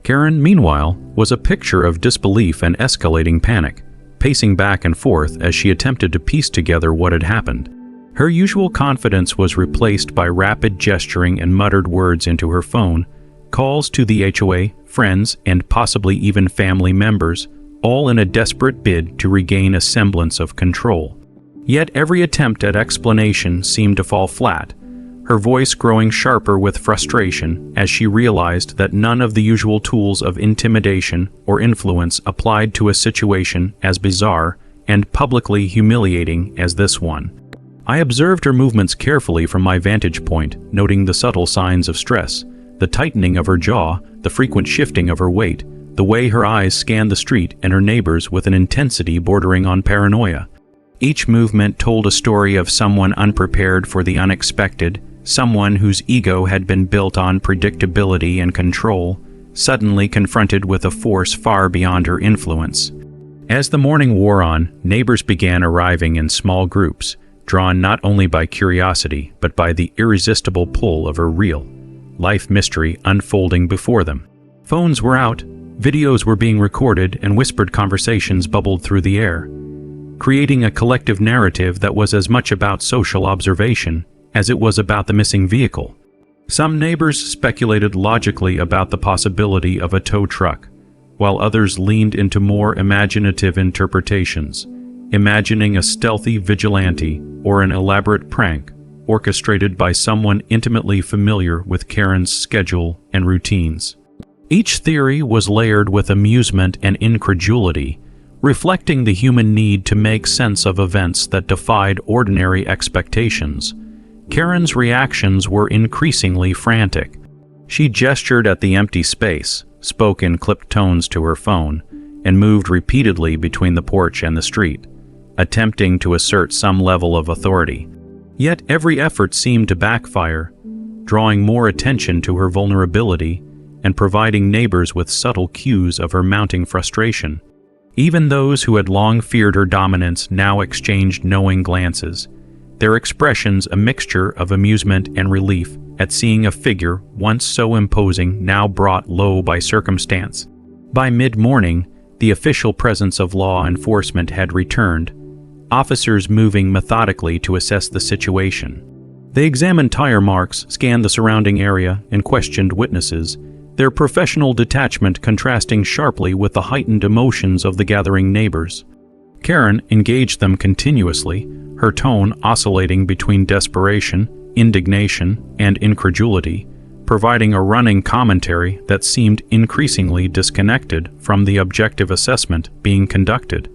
Karen, meanwhile, was a picture of disbelief and escalating panic, pacing back and forth as she attempted to piece together what had happened. Her usual confidence was replaced by rapid gesturing and muttered words into her phone, calls to the HOA, friends, and possibly even family members, all in a desperate bid to regain a semblance of control. Yet every attempt at explanation seemed to fall flat, her voice growing sharper with frustration as she realized that none of the usual tools of intimidation or influence applied to a situation as bizarre and publicly humiliating as this one. I observed her movements carefully from my vantage point, noting the subtle signs of stress, the tightening of her jaw, the frequent shifting of her weight, the way her eyes scanned the street and her neighbors with an intensity bordering on paranoia. Each movement told a story of someone unprepared for the unexpected, someone whose ego had been built on predictability and control, suddenly confronted with a force far beyond her influence. As the morning wore on, neighbors began arriving in small groups, drawn not only by curiosity but by the irresistible pull of a real life mystery unfolding before them. Phones were out, videos were being recorded, and whispered conversations bubbled through the air, creating a collective narrative that was as much about social observation as it was about the missing vehicle. Some neighbors speculated logically about the possibility of a tow truck, while others leaned into more imaginative interpretations, imagining a stealthy vigilante or an elaborate prank orchestrated by someone intimately familiar with Karen's schedule and routines. Each theory was layered with amusement and incredulity, reflecting the human need to make sense of events that defied ordinary expectations. Karen's reactions were increasingly frantic. She gestured at the empty space, spoke in clipped tones to her phone, and moved repeatedly between the porch and the street, attempting to assert some level of authority. Yet every effort seemed to backfire, drawing more attention to her vulnerability and providing neighbors with subtle cues of her mounting frustration. Even those who had long feared her dominance now exchanged knowing glances, their expressions a mixture of amusement and relief at seeing a figure once so imposing now brought low by circumstance. By mid-morning, the official presence of law enforcement had returned, officers moving methodically to assess the situation. They examined tire marks, scanned the surrounding area, and questioned witnesses, their professional detachment contrasting sharply with the heightened emotions of the gathering neighbors. Karen engaged them continuously, her tone oscillating between desperation, indignation, and incredulity, providing a running commentary that seemed increasingly disconnected from the objective assessment being conducted.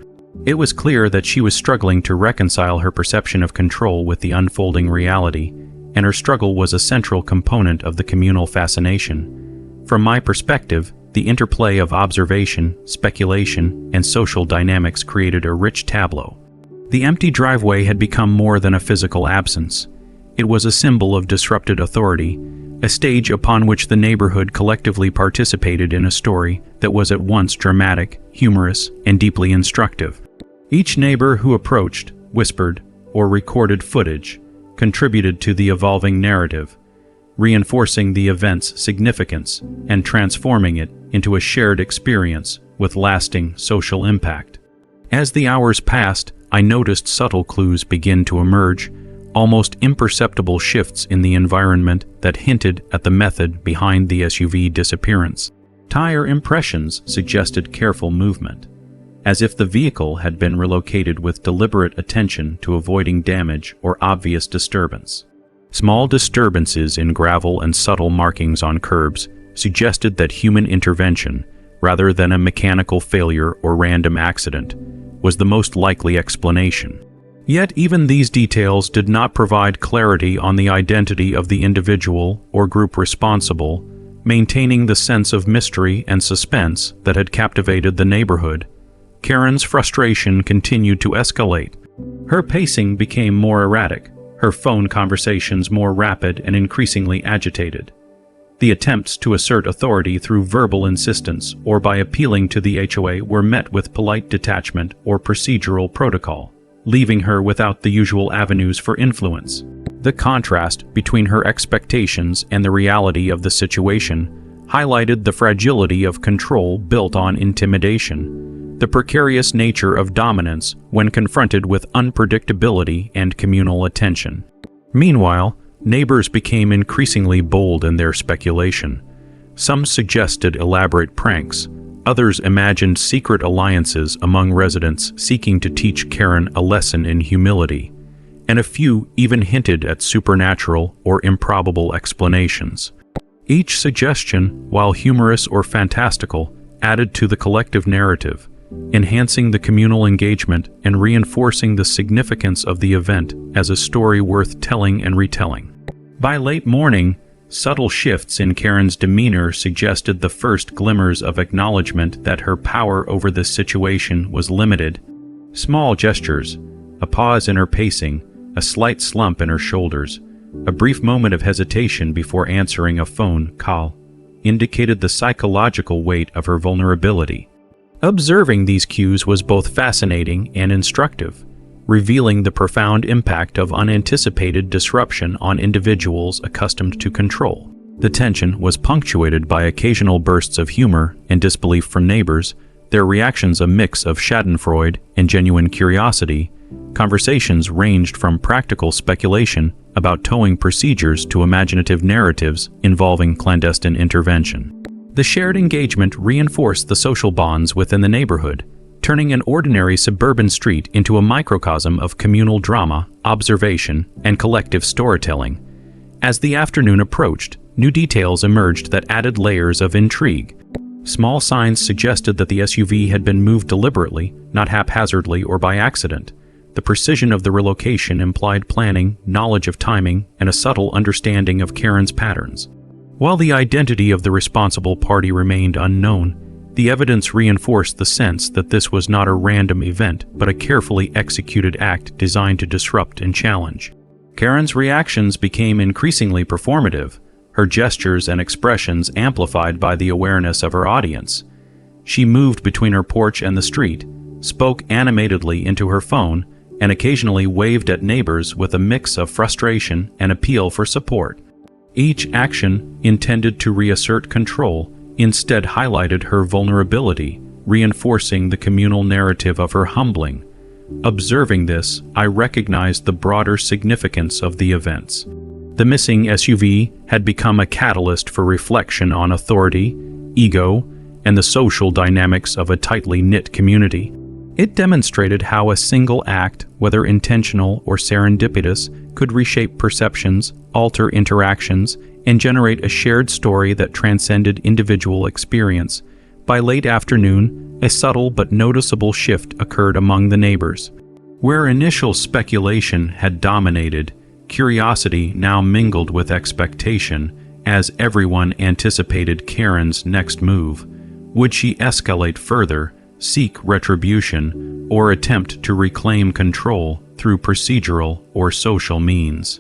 It was clear that she was struggling to reconcile her perception of control with the unfolding reality, and her struggle was a central component of the communal fascination. From my perspective, the interplay of observation, speculation, and social dynamics created a rich tableau. The empty driveway had become more than a physical absence. It was a symbol of disrupted authority, a stage upon which the neighborhood collectively participated in a story that was at once dramatic, humorous, and deeply instructive. Each neighbor who approached, whispered, or recorded footage contributed to the evolving narrative, reinforcing the event's significance and transforming it into a shared experience with lasting social impact. As the hours passed, I noticed subtle clues begin to emerge, almost imperceptible shifts in the environment that hinted at the method behind the SUV disappearance. Tire impressions suggested careful movement, as if the vehicle had been relocated with deliberate attention to avoiding damage or obvious disturbance. Small disturbances in gravel and subtle markings on curbs suggested that human intervention, rather than a mechanical failure or random accident, was the most likely explanation. Yet even these details did not provide clarity on the identity of the individual or group responsible, maintaining the sense of mystery and suspense that had captivated the neighborhood. Karen's frustration continued to escalate. Her pacing became more erratic, her phone conversations more rapid and increasingly agitated. The attempts to assert authority through verbal insistence or by appealing to the HOA were met with polite detachment or procedural protocol. leaving her without the usual avenues for influence. The contrast between her expectations and the reality of the situation highlighted the fragility of control built on intimidation, the precarious nature of dominance when confronted with unpredictability and communal attention. Meanwhile, neighbors became increasingly bold in their speculation. Some suggested elaborate pranks, others imagined secret alliances among residents seeking to teach Karen a lesson in humility, and a few even hinted at supernatural or improbable explanations. Each suggestion, while humorous or fantastical, added to the collective narrative, enhancing the communal engagement and reinforcing the significance of the event as a story worth telling and retelling. By late morning, subtle shifts in Karen's demeanor suggested the first glimmers of acknowledgement that her power over this situation was limited. Small gestures, a pause in her pacing, a slight slump in her shoulders, a brief moment of hesitation before answering a phone call, indicated the psychological weight of her vulnerability. Observing these cues was both fascinating and instructive, revealing the profound impact of unanticipated disruption on individuals accustomed to control. The tension was punctuated by occasional bursts of humor and disbelief from neighbors, their reactions a mix of schadenfreude and genuine curiosity. Conversations ranged from practical speculation about towing procedures to imaginative narratives involving clandestine intervention. The shared engagement reinforced the social bonds within the neighborhood, turning an ordinary suburban street into a microcosm of communal drama, observation, and collective storytelling. As the afternoon approached, new details emerged that added layers of intrigue. Small signs suggested that the SUV had been moved deliberately, not haphazardly or by accident. The precision of the relocation implied planning, knowledge of timing, and a subtle understanding of Karen's patterns. While the identity of the responsible party remained unknown, the evidence reinforced the sense that this was not a random event, but a carefully executed act designed to disrupt and challenge. Karen's reactions became increasingly performative, her gestures and expressions amplified by the awareness of her audience. She moved between her porch and the street, spoke animatedly into her phone, and occasionally waved at neighbors with a mix of frustration and appeal for support. Each action, intended to reassert control, instead highlighted her vulnerability, reinforcing the communal narrative of her humbling. Observing this, I recognized the broader significance of the events. The missing SUV had become a catalyst for reflection on authority, ego, and the social dynamics of a tightly knit community. It demonstrated how a single act, whether intentional or serendipitous, could reshape perceptions, alter interactions, and generate a shared story that transcended individual experience. By late afternoon, a subtle but noticeable shift occurred among the neighbors. Where initial speculation had dominated, curiosity now mingled with expectation as everyone anticipated Karen's next move. Would she escalate further, seek retribution, or attempt to reclaim control through procedural or social means?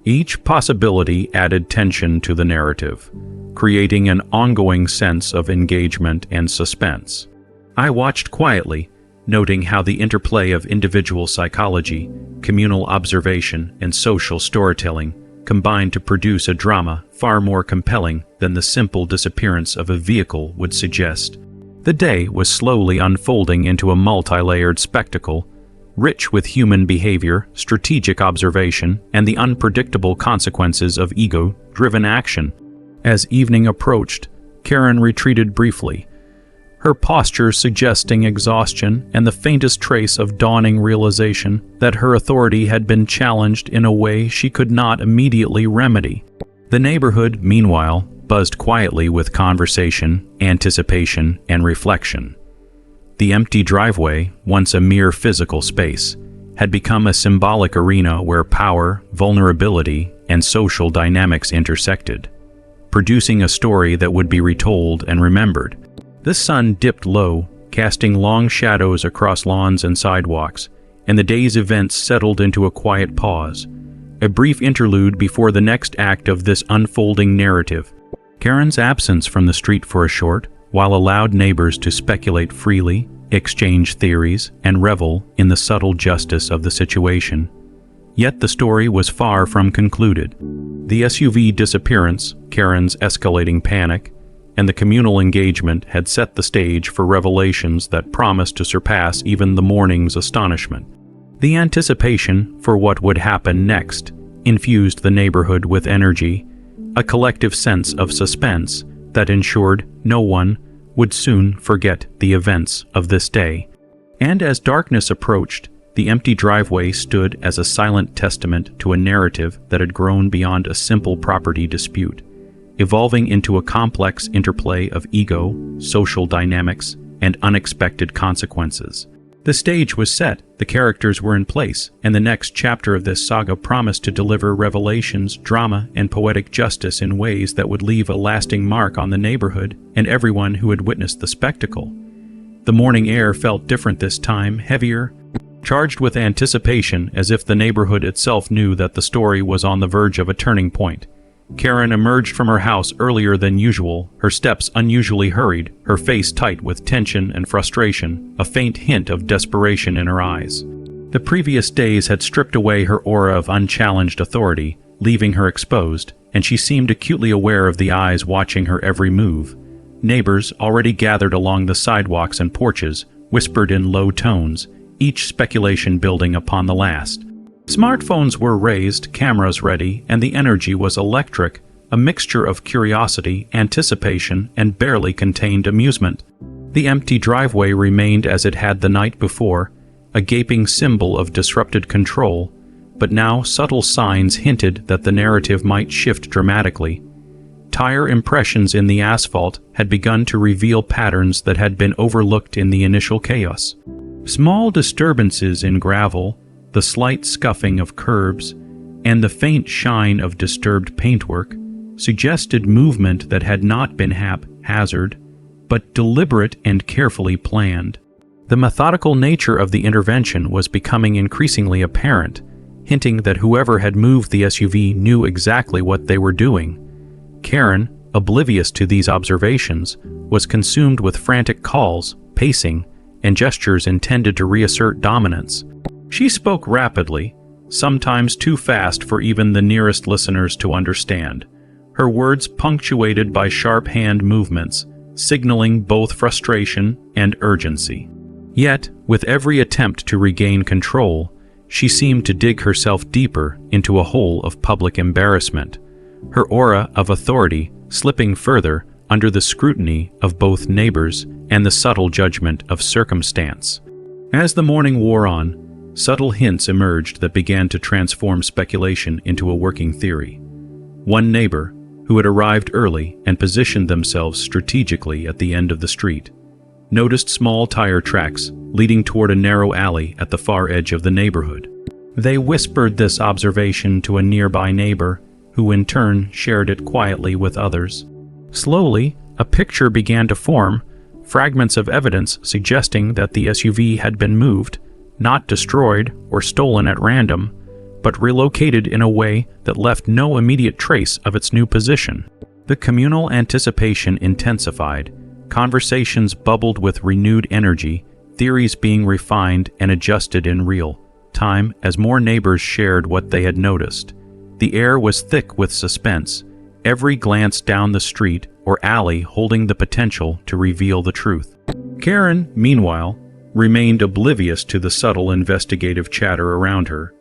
Each possibility added tension to the narrative, creating an ongoing sense of engagement and suspense. I watched quietly, noting how the interplay of individual psychology, communal observation, and social storytelling combined to produce a drama far more compelling than the simple disappearance of a vehicle would suggest. The day was slowly unfolding into a multi-layered spectacle, rich with human behavior, strategic observation, and the unpredictable consequences of ego-driven action. As evening approached, Karen retreated briefly, her posture suggesting exhaustion and the faintest trace of dawning realization that her authority had been challenged in a way she could not immediately remedy. The neighborhood, meanwhile, buzzed quietly with conversation, anticipation, and reflection. The empty driveway, once a mere physical space, had become a symbolic arena where power, vulnerability, and social dynamics intersected, producing a story that would be retold and remembered. The sun dipped low, casting long shadows across lawns and sidewalks, and the day's events settled into a quiet pause, a brief interlude before the next act of this unfolding narrative. Karen's absence from the street for a short, while allowed neighbors to speculate freely, exchange theories, and revel in the subtle justice of the situation. Yet the story was far from concluded. The SUV disappearance, Karen's escalating panic, and the communal engagement had set the stage for revelations that promised to surpass even the morning's astonishment. The anticipation for what would happen next infused the neighborhood with energy, a collective sense of suspense that ensured no one would soon forget the events of this day. And as darkness approached, the empty driveway stood as a silent testament to a narrative that had grown beyond a simple property dispute, evolving into a complex interplay of ego, social dynamics, and unexpected consequences. The stage was set, the characters were in place, and the next chapter of this saga promised to deliver revelations, drama, and poetic justice in ways that would leave a lasting mark on the neighborhood and everyone who had witnessed the spectacle. The morning air felt different this time, heavier, charged with anticipation, as if the neighborhood itself knew that the story was on the verge of a turning point. Karen emerged from her house earlier than usual, her steps unusually hurried, her face tight with tension and frustration, a faint hint of desperation in her eyes. The previous days had stripped away her aura of unchallenged authority, leaving her exposed, and she seemed acutely aware of the eyes watching her every move. Neighbors, already gathered along the sidewalks and porches, whispered in low tones, each speculation building upon the last. Smartphones were raised, cameras ready, and the energy was electric, a mixture of curiosity, anticipation, and barely contained amusement. The empty driveway remained as it had the night before, a gaping symbol of disrupted control, but now subtle signs hinted that the narrative might shift dramatically. Tire impressions in the asphalt had begun to reveal patterns that had been overlooked in the initial chaos. Small disturbances in gravel, the slight scuffing of curbs, and the faint shine of disturbed paintwork suggested movement that had not been haphazard, but deliberate and carefully planned. The methodical nature of the intervention was becoming increasingly apparent, hinting that whoever had moved the SUV knew exactly what they were doing. Karen, oblivious to these observations, was consumed with frantic calls, pacing, and gestures intended to reassert dominance. She spoke rapidly, sometimes too fast for even the nearest listeners to understand, her words punctuated by sharp hand movements, signaling both frustration and urgency. Yet, with every attempt to regain control, she seemed to dig herself deeper into a hole of public embarrassment, her aura of authority slipping further under the scrutiny of both neighbors and the subtle judgment of circumstance. As the morning wore on, subtle hints emerged that began to transform speculation into a working theory. One neighbor, who had arrived early and positioned themselves strategically at the end of the street, noticed small tire tracks leading toward a narrow alley at the far edge of the neighborhood. They whispered this observation to a nearby neighbor, who in turn shared it quietly with others. Slowly, a picture began to form, fragments of evidence suggesting that the SUV had been moved, not destroyed or stolen at random, but relocated in a way that left no immediate trace of its new position. The communal anticipation intensified, conversations bubbled with renewed energy, theories being refined and adjusted in real time as more neighbors shared what they had noticed. The air was thick with suspense, every glance down the street or alley holding the potential to reveal the truth. Karen, meanwhile, remained oblivious to the subtle investigative chatter around her,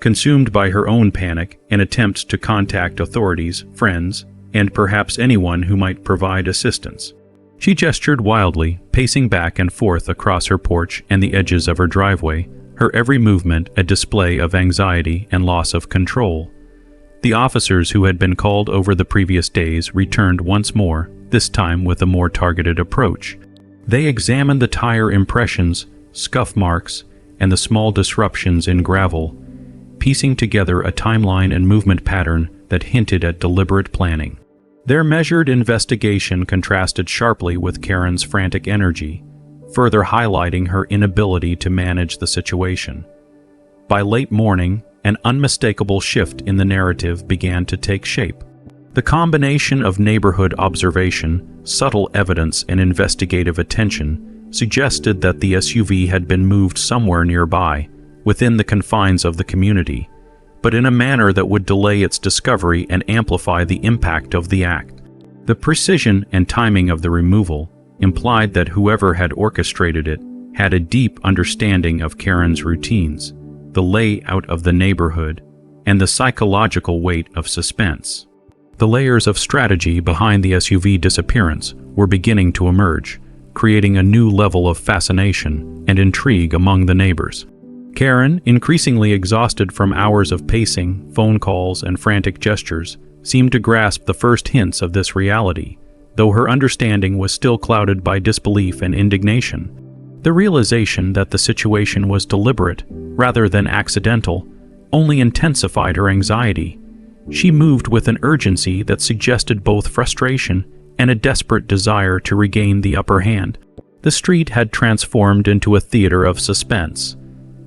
consumed by her own panic and attempts to contact authorities, friends, and perhaps anyone who might provide assistance. She gestured wildly, pacing back and forth across her porch and the edges of her driveway, her every movement a display of anxiety and loss of control. The officers who had been called over the previous days returned once more, this time with a more targeted approach. They examined the tire impressions, scuff marks, and the small disruptions in gravel, piecing together a timeline and movement pattern that hinted at deliberate planning. Their measured investigation contrasted sharply with Karen's frantic energy, further highlighting her inability to manage the situation. By late morning, an unmistakable shift in the narrative began to take shape. The combination of neighborhood observation, subtle evidence, and investigative attention suggested that the SUV had been moved somewhere nearby, within the confines of the community, but in a manner that would delay its discovery and amplify the impact of the act. The precision and timing of the removal implied that whoever had orchestrated it had a deep understanding of Karen's routines, the layout of the neighborhood, and the psychological weight of suspense. The layers of strategy behind the SUV disappearance were beginning to emerge, creating a new level of fascination and intrigue among the neighbors. Karen, increasingly exhausted from hours of pacing, phone calls, and frantic gestures, seemed to grasp the first hints of this reality, though her understanding was still clouded by disbelief and indignation. The realization that the situation was deliberate, rather than accidental, only intensified her anxiety. She moved with an urgency that suggested both frustration and a desperate desire to regain the upper hand. The street had transformed into a theater of suspense.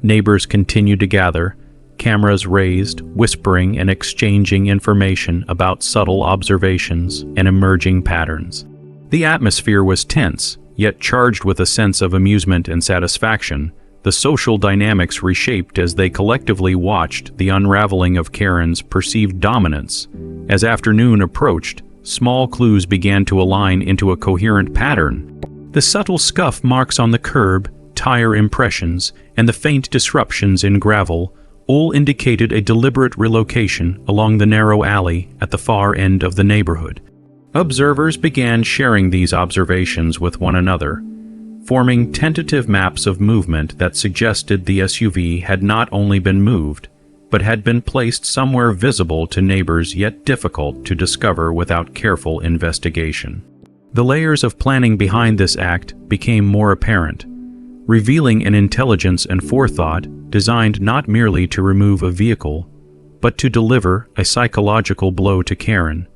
Neighbors continued to gather, cameras raised, whispering and exchanging information about subtle observations and emerging patterns. The atmosphere was tense, yet charged with a sense of amusement and satisfaction. The social dynamics reshaped as they collectively watched the unraveling of Karen's perceived dominance. As afternoon approached, small clues began to align into a coherent pattern. The subtle scuff marks on the curb, tire impressions, and the faint disruptions in gravel all indicated a deliberate relocation along the narrow alley at the far end of the neighborhood. Observers began sharing these observations with one another, forming tentative maps of movement that suggested the SUV had not only been moved, but had been placed somewhere visible to neighbors yet difficult to discover without careful investigation. The layers of planning behind this act became more apparent, revealing an intelligence and forethought designed not merely to remove a vehicle, but to deliver a psychological blow to Karen,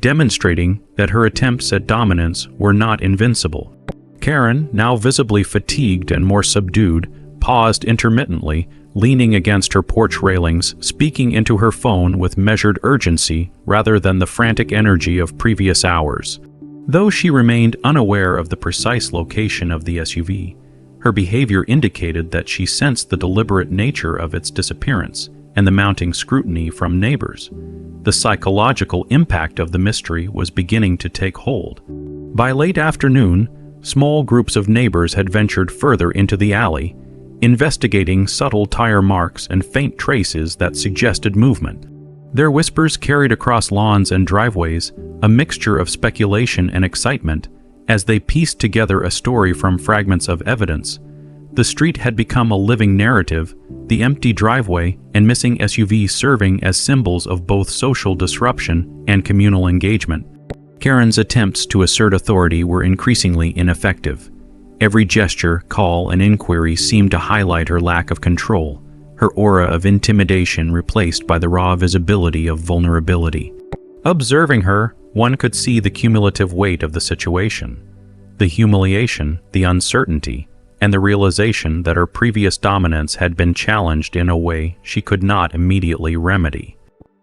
demonstrating that her attempts at dominance were not invincible. Karen, now visibly fatigued and more subdued, paused intermittently, leaning against her porch railings, speaking into her phone with measured urgency rather than the frantic energy of previous hours. Though she remained unaware of the precise location of the SUV, her behavior indicated that she sensed the deliberate nature of its disappearance and the mounting scrutiny from neighbors. The psychological impact of the mystery was beginning to take hold. By late afternoon, small groups of neighbors had ventured further into the alley, investigating subtle tire marks and faint traces that suggested movement. Their whispers carried across lawns and driveways, a mixture of speculation and excitement, as they pieced together a story from fragments of evidence. The street had become a living narrative, the empty driveway and missing SUV serving as symbols of both social disruption and communal engagement. Karen's attempts to assert authority were increasingly ineffective. Every gesture, call, and inquiry seemed to highlight her lack of control, her aura of intimidation replaced by the raw visibility of vulnerability. Observing her, one could see the cumulative weight of the situation, the humiliation, the uncertainty, and the realization that her previous dominance had been challenged in a way she could not immediately remedy.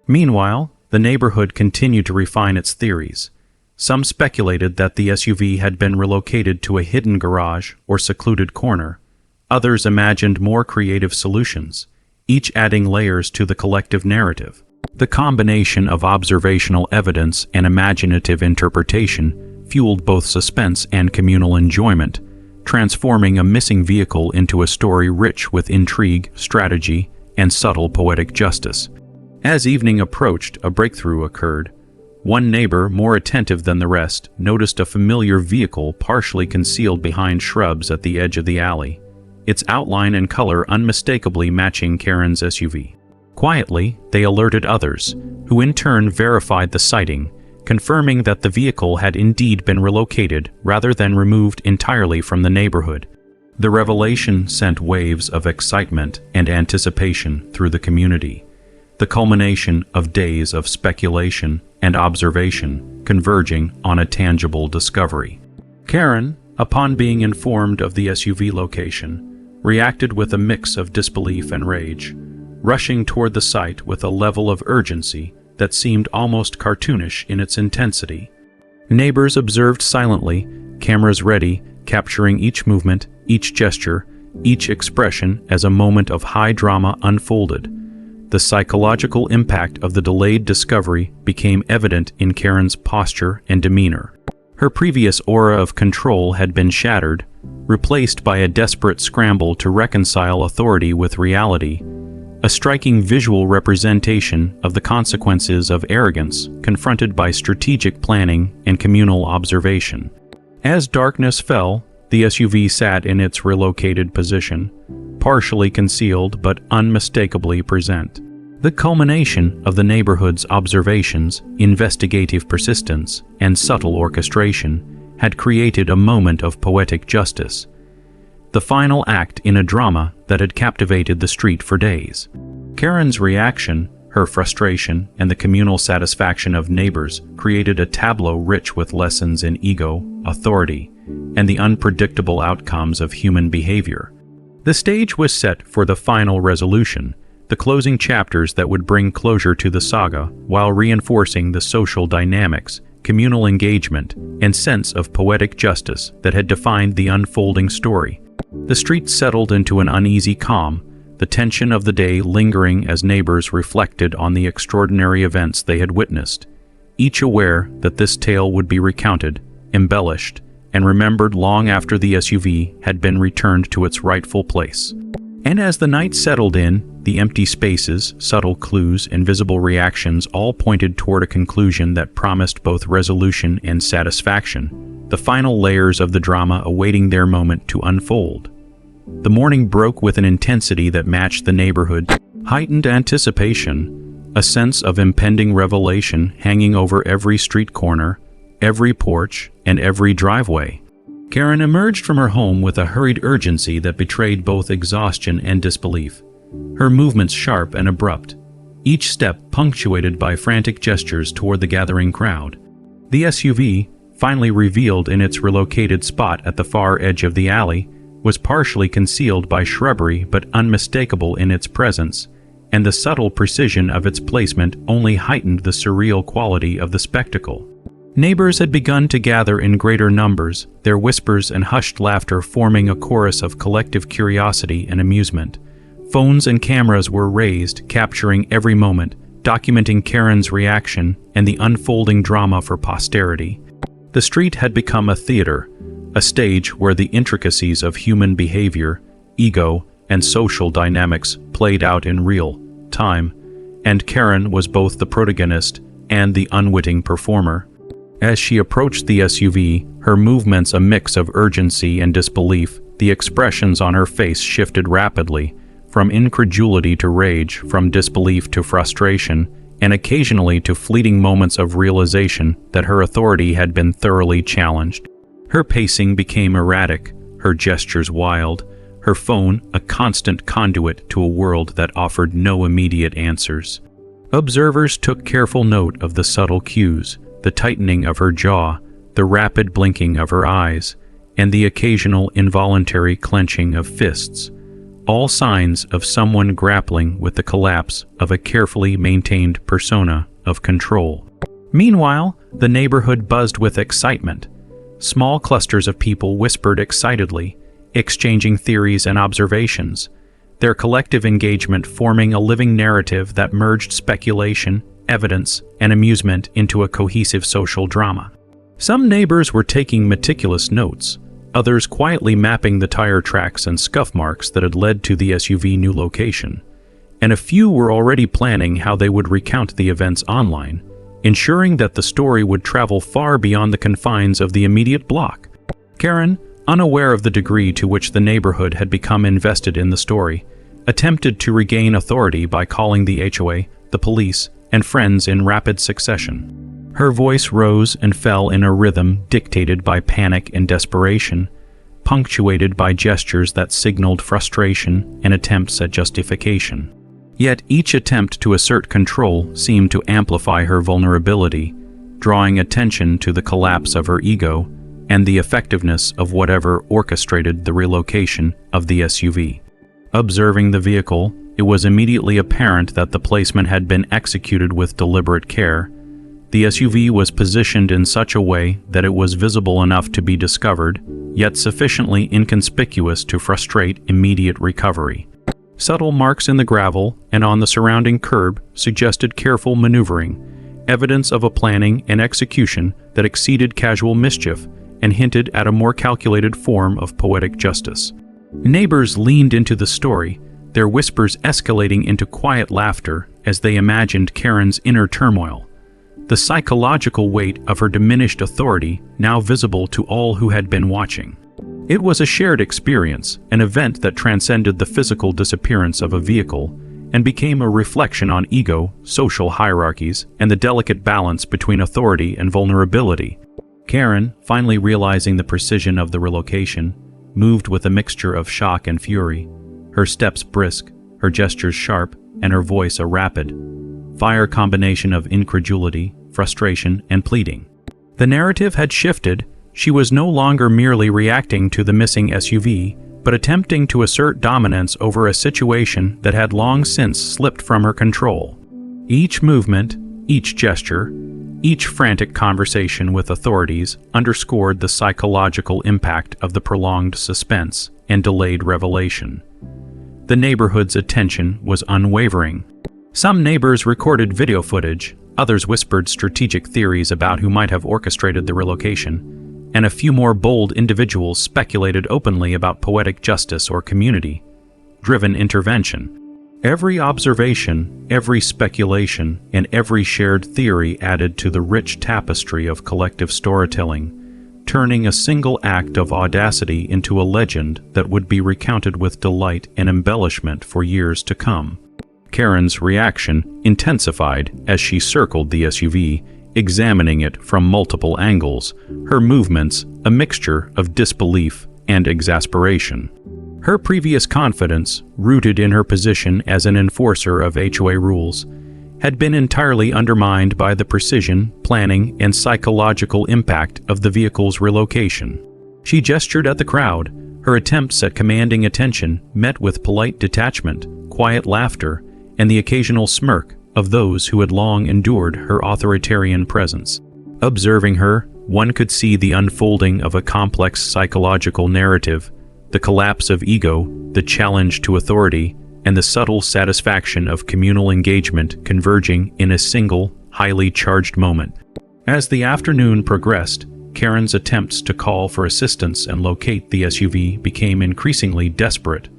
Meanwhile, the neighborhood continued to refine its theories. Some speculated that the SUV had been relocated to a hidden garage or secluded corner. Others imagined more creative solutions, each adding layers to the collective narrative. The combination of observational evidence and imaginative interpretation fueled both suspense and communal enjoyment, transforming a missing vehicle into a story rich with intrigue, strategy, and subtle poetic justice. As evening approached, a breakthrough occurred. One neighbor, more attentive than the rest, noticed a familiar vehicle partially concealed behind shrubs at the edge of the alley, its outline and color unmistakably matching Karen's SUV. Quietly, they alerted others, who in turn verified the sighting, confirming that the vehicle had indeed been relocated rather than removed entirely from the neighborhood. The revelation sent waves of excitement and anticipation through the community, the culmination of days of speculation and observation converging on a tangible discovery. Karen, upon being informed of the SUV location, reacted with a mix of disbelief and rage, rushing toward the site with a level of urgency that seemed almost cartoonish in its intensity. Neighbors observed silently, cameras ready, capturing each movement, each gesture, each expression as a moment of high drama unfolded. The psychological impact of the delayed discovery became evident in Karen's posture and demeanor. Her previous aura of control had been shattered, replaced by a desperate scramble to reconcile authority with reality, a striking visual representation of the consequences of arrogance confronted by strategic planning and communal observation. As darkness fell, the SUV sat in its relocated position, partially concealed but unmistakably present. The culmination of the neighborhood's observations, investigative persistence, and subtle orchestration had created a moment of poetic justice, the final act in a drama that had captivated the street for days. Karen's reaction, her frustration, and the communal satisfaction of neighbors created a tableau rich with lessons in ego, authority, and the unpredictable outcomes of human behavior. The stage was set for the final resolution, the closing chapters that would bring closure to the saga while reinforcing the social dynamics, communal engagement, and sense of poetic justice that had defined the unfolding story. The street settled into an uneasy calm, the tension of the day lingering as neighbors reflected on the extraordinary events they had witnessed, each aware that this tale would be recounted, embellished, and remembered long after the SUV had been returned to its rightful place. And as the night settled in, the empty spaces, subtle clues, and visible reactions all pointed toward a conclusion that promised both resolution and satisfaction, the final layers of the drama awaiting their moment to unfold. The morning broke with an intensity that matched the neighborhood, heightened anticipation, a sense of impending revelation hanging over every street corner, every porch, and every driveway. Karen emerged from her home with a hurried urgency that betrayed both exhaustion and disbelief, her movements sharp and abrupt, each step punctuated by frantic gestures toward the gathering crowd. The SUV, finally revealed in its relocated spot at the far edge of the alley, was partially concealed by shrubbery but unmistakable in its presence, and the subtle precision of its placement only heightened the surreal quality of the spectacle. Neighbors had begun to gather in greater numbers, their whispers and hushed laughter forming a chorus of collective curiosity and amusement. Phones and cameras were raised, capturing every moment, documenting Karen's reaction and the unfolding drama for posterity. The street had become a theater, a stage where the intricacies of human behavior, ego, and social dynamics played out in real time, and Karen was both the protagonist and the unwitting performer. As she approached the SUV, her movements a mix of urgency and disbelief, the expressions on her face shifted rapidly, from incredulity to rage, from disbelief to frustration, and occasionally to fleeting moments of realization that her authority had been thoroughly challenged. Her pacing became erratic, her gestures wild, her phone a constant conduit to a world that offered no immediate answers. Observers took careful note of the subtle cues, the tightening of her jaw, the rapid blinking of her eyes, and the occasional involuntary clenching of fists, all signs of someone grappling with the collapse of a carefully maintained persona of control. Meanwhile, the neighborhood buzzed with excitement. Small clusters of people whispered excitedly, exchanging theories and observations, their collective engagement forming a living narrative that merged speculation, evidence, and amusement into a cohesive social drama. Some neighbors were taking meticulous notes, others quietly mapping the tire tracks and scuff marks that had led to the SUV new location, and a few were already planning how they would recount the events online, ensuring that the story would travel far beyond the confines of the immediate block. Karen, unaware of the degree to which the neighborhood had become invested in the story, attempted to regain authority by calling the HOA, the police, and friends in rapid succession. Her voice rose and fell in a rhythm dictated by panic and desperation, punctuated by gestures that signaled frustration and attempts at justification. Yet each attempt to assert control seemed to amplify her vulnerability, drawing attention to the collapse of her ego and the effectiveness of whatever orchestrated the relocation of the SUV. Observing the vehicle, it was immediately apparent that the placement had been executed with deliberate care. The SUV was positioned in such a way that it was visible enough to be discovered, yet sufficiently inconspicuous to frustrate immediate recovery. Subtle marks in the gravel and on the surrounding curb suggested careful maneuvering, evidence of a planning and execution that exceeded casual mischief and hinted at a more calculated form of poetic justice. Neighbors leaned into the story, their whispers escalating into quiet laughter as they imagined Karen's inner turmoil, the psychological weight of her diminished authority now visible to all who had been watching. It was a shared experience, an event that transcended the physical disappearance of a vehicle and became a reflection on ego, social hierarchies, and the delicate balance between authority and vulnerability. Karen, finally realizing the precision of the relocation, moved with a mixture of shock and fury, her steps brisk, her gestures sharp, and her voice a rapid-fire combination of incredulity, frustration, and pleading. The narrative had shifted. She was no longer merely reacting to the missing SUV, but attempting to assert dominance over a situation that had long since slipped from her control. Each movement, each gesture, each frantic conversation with authorities underscored the psychological impact of the prolonged suspense and delayed revelation. The neighborhood's attention was unwavering. Some neighbors recorded video footage, others whispered strategic theories about who might have orchestrated the relocation, and a few more bold individuals speculated openly about poetic justice or community-driven intervention. Every observation, every speculation, and every shared theory added to the rich tapestry of collective storytelling, turning a single act of audacity into a legend that would be recounted with delight and embellishment for years to come. Karen's reaction intensified as she circled the SUV, examining it from multiple angles, her movements a mixture of disbelief and exasperation. Her previous confidence, rooted in her position as an enforcer of HOA rules, had been entirely undermined by the precision, planning, and psychological impact of the vehicle's relocation. She gestured at the crowd, her attempts at commanding attention met with polite detachment, quiet laughter, and the occasional smirk of those who had long endured her authoritarian presence. Observing her, one could see the unfolding of a complex psychological narrative, the collapse of ego, the challenge to authority, and the subtle satisfaction of communal engagement converging in a single, highly charged moment. As the afternoon progressed, Karen's attempts to call for assistance and locate the SUV became increasingly desperate.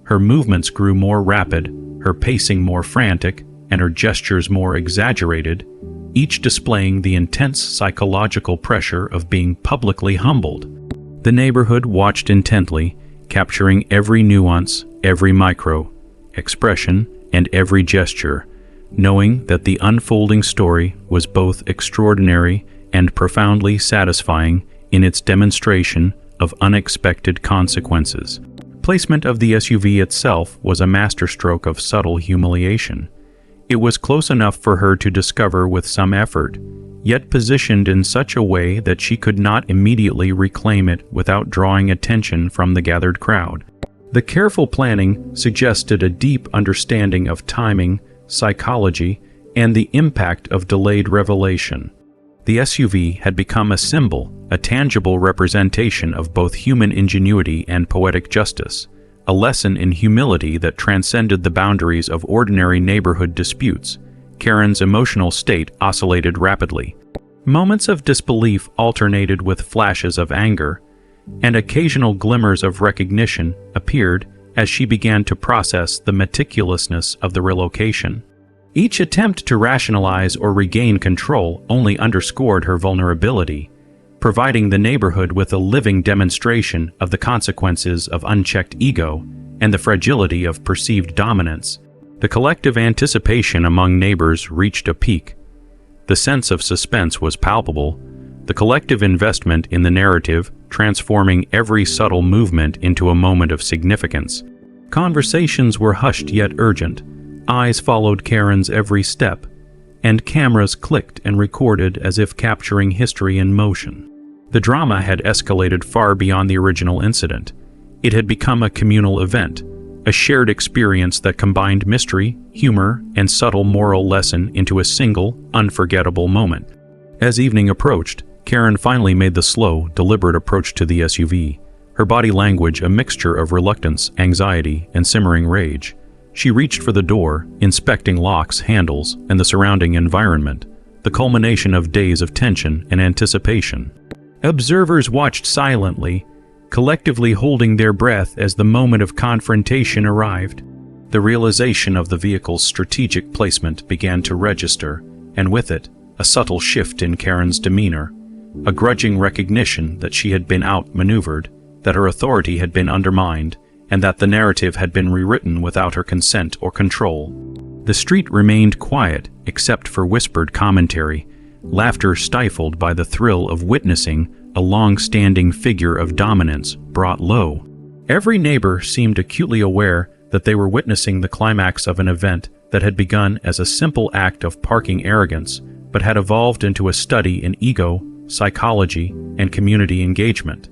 Her movements grew more rapid, her pacing more frantic, and her gestures more exaggerated, each displaying the intense psychological pressure of being publicly humbled. The neighborhood watched intently, capturing every nuance, every micro-expression, and every gesture, knowing that the unfolding story was both extraordinary and profoundly satisfying in its demonstration of unexpected consequences. Placement of the SUV itself was a masterstroke of subtle humiliation. It was close enough for her to discover with some effort, yet positioned in such a way that she could not immediately reclaim it without drawing attention from the gathered crowd. The careful planning suggested a deep understanding of timing, psychology, and the impact of delayed revelation. The SUV had become a symbol, a tangible representation of both human ingenuity and poetic justice, a lesson in humility that transcended the boundaries of ordinary neighborhood disputes. Karen's emotional state oscillated rapidly. Moments of disbelief alternated with flashes of anger, and occasional glimmers of recognition appeared as she began to process the meticulousness of the relocation. Each attempt to rationalize or regain control only underscored her vulnerability, providing the neighborhood with a living demonstration of the consequences of unchecked ego and the fragility of perceived dominance. The collective anticipation among neighbors reached a peak. The sense of suspense was palpable, the collective investment in the narrative transforming every subtle movement into a moment of significance. Conversations were hushed yet urgent, eyes followed Karen's every step, and cameras clicked and recorded as if capturing history in motion. The drama had escalated far beyond the original incident. It had become a communal event, a shared experience that combined mystery, humor, and subtle moral lesson into a single, unforgettable moment. As evening approached, Karen finally made the slow, deliberate approach to the SUV, her body language a mixture of reluctance, anxiety, and simmering rage. She reached for the door, inspecting locks, handles, and the surrounding environment, the culmination of days of tension and anticipation. Observers watched silently, collectively holding their breath as the moment of confrontation arrived. The realization of the vehicle's strategic placement began to register, and with it, a subtle shift in Karen's demeanor, a grudging recognition that she had been outmaneuvered, that her authority had been undermined, and that the narrative had been rewritten without her consent or control. The street remained quiet, except for whispered commentary, laughter stifled by the thrill of witnessing a long-standing figure of dominance brought low. Every neighbor seemed acutely aware that they were witnessing the climax of an event that had begun as a simple act of parking arrogance, but had evolved into a study in ego, psychology, and community engagement.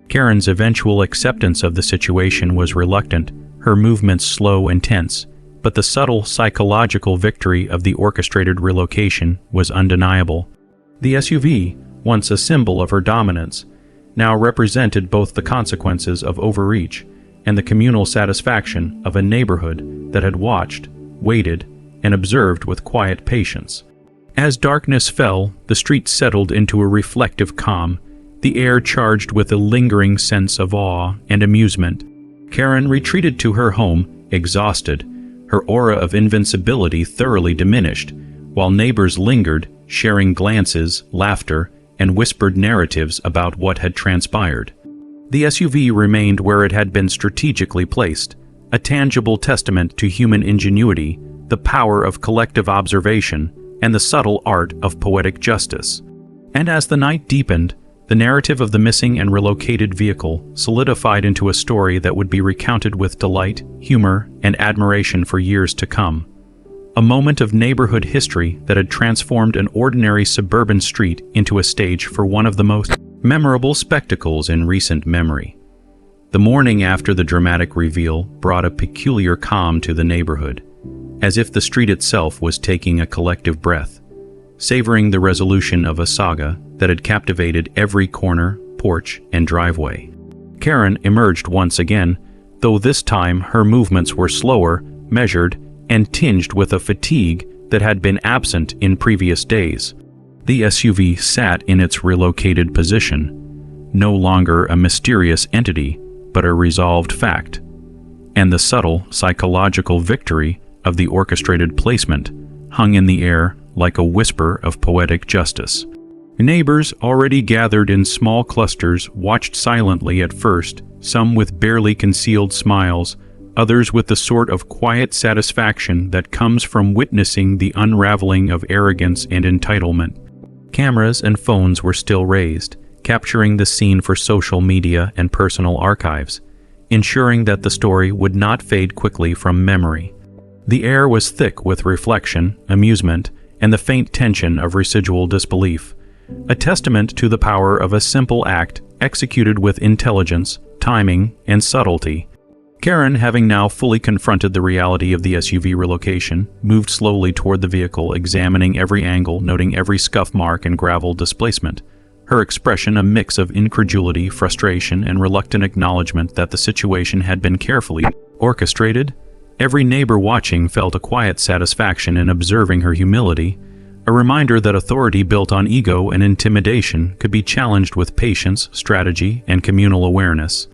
Karen's eventual acceptance of the situation was reluctant, her movements slow and tense, but the subtle psychological victory of the orchestrated relocation was undeniable. The SUV, once a symbol of her dominance, now represented both the consequences of overreach and the communal satisfaction of a neighborhood that had watched, waited, and observed with quiet patience. As darkness fell, the street settled into a reflective calm, the air charged with a lingering sense of awe and amusement. Karen retreated to her home, exhausted, her aura of invincibility thoroughly diminished, while neighbors lingered, sharing glances, laughter, and whispered narratives about what had transpired. The SUV remained where it had been strategically placed, a tangible testament to human ingenuity, the power of collective observation, and the subtle art of poetic justice. And as the night deepened, the narrative of the missing and relocated vehicle solidified into a story that would be recounted with delight, humor, and admiration for years to come. A moment of neighborhood history that had transformed an ordinary suburban street into a stage for one of the most memorable spectacles in recent memory. The morning after the dramatic reveal brought a peculiar calm to the neighborhood, as if the street itself was taking a collective breath, savoring the resolution of a saga that had captivated every corner, porch, and driveway. Karen emerged once again, though this time her movements were slower, measured, and tinged with a fatigue that had been absent in previous days. The SUV sat in its relocated position, no longer a mysterious entity, but a resolved fact, and the subtle psychological victory of the orchestrated placement hung in the air like a whisper of poetic justice. Neighbors, already gathered in small clusters, watched silently at first, some with barely concealed smiles, others with the sort of quiet satisfaction that comes from witnessing the unraveling of arrogance and entitlement. Cameras and phones were still raised, capturing the scene for social media and personal archives, ensuring that the story would not fade quickly from memory. The air was thick with reflection, amusement, and the faint tension of residual disbelief, a testament to the power of a simple act executed with intelligence, timing, and subtlety. Karen, having now fully confronted the reality of the SUV relocation, moved slowly toward the vehicle, examining every angle, noting every scuff mark and gravel displacement, her expression a mix of incredulity, frustration, and reluctant acknowledgement that the situation had been carefully orchestrated. Every neighbor watching felt a quiet satisfaction in observing her humility, a reminder that authority built on ego and intimidation could be challenged with patience, strategy, and communal awareness.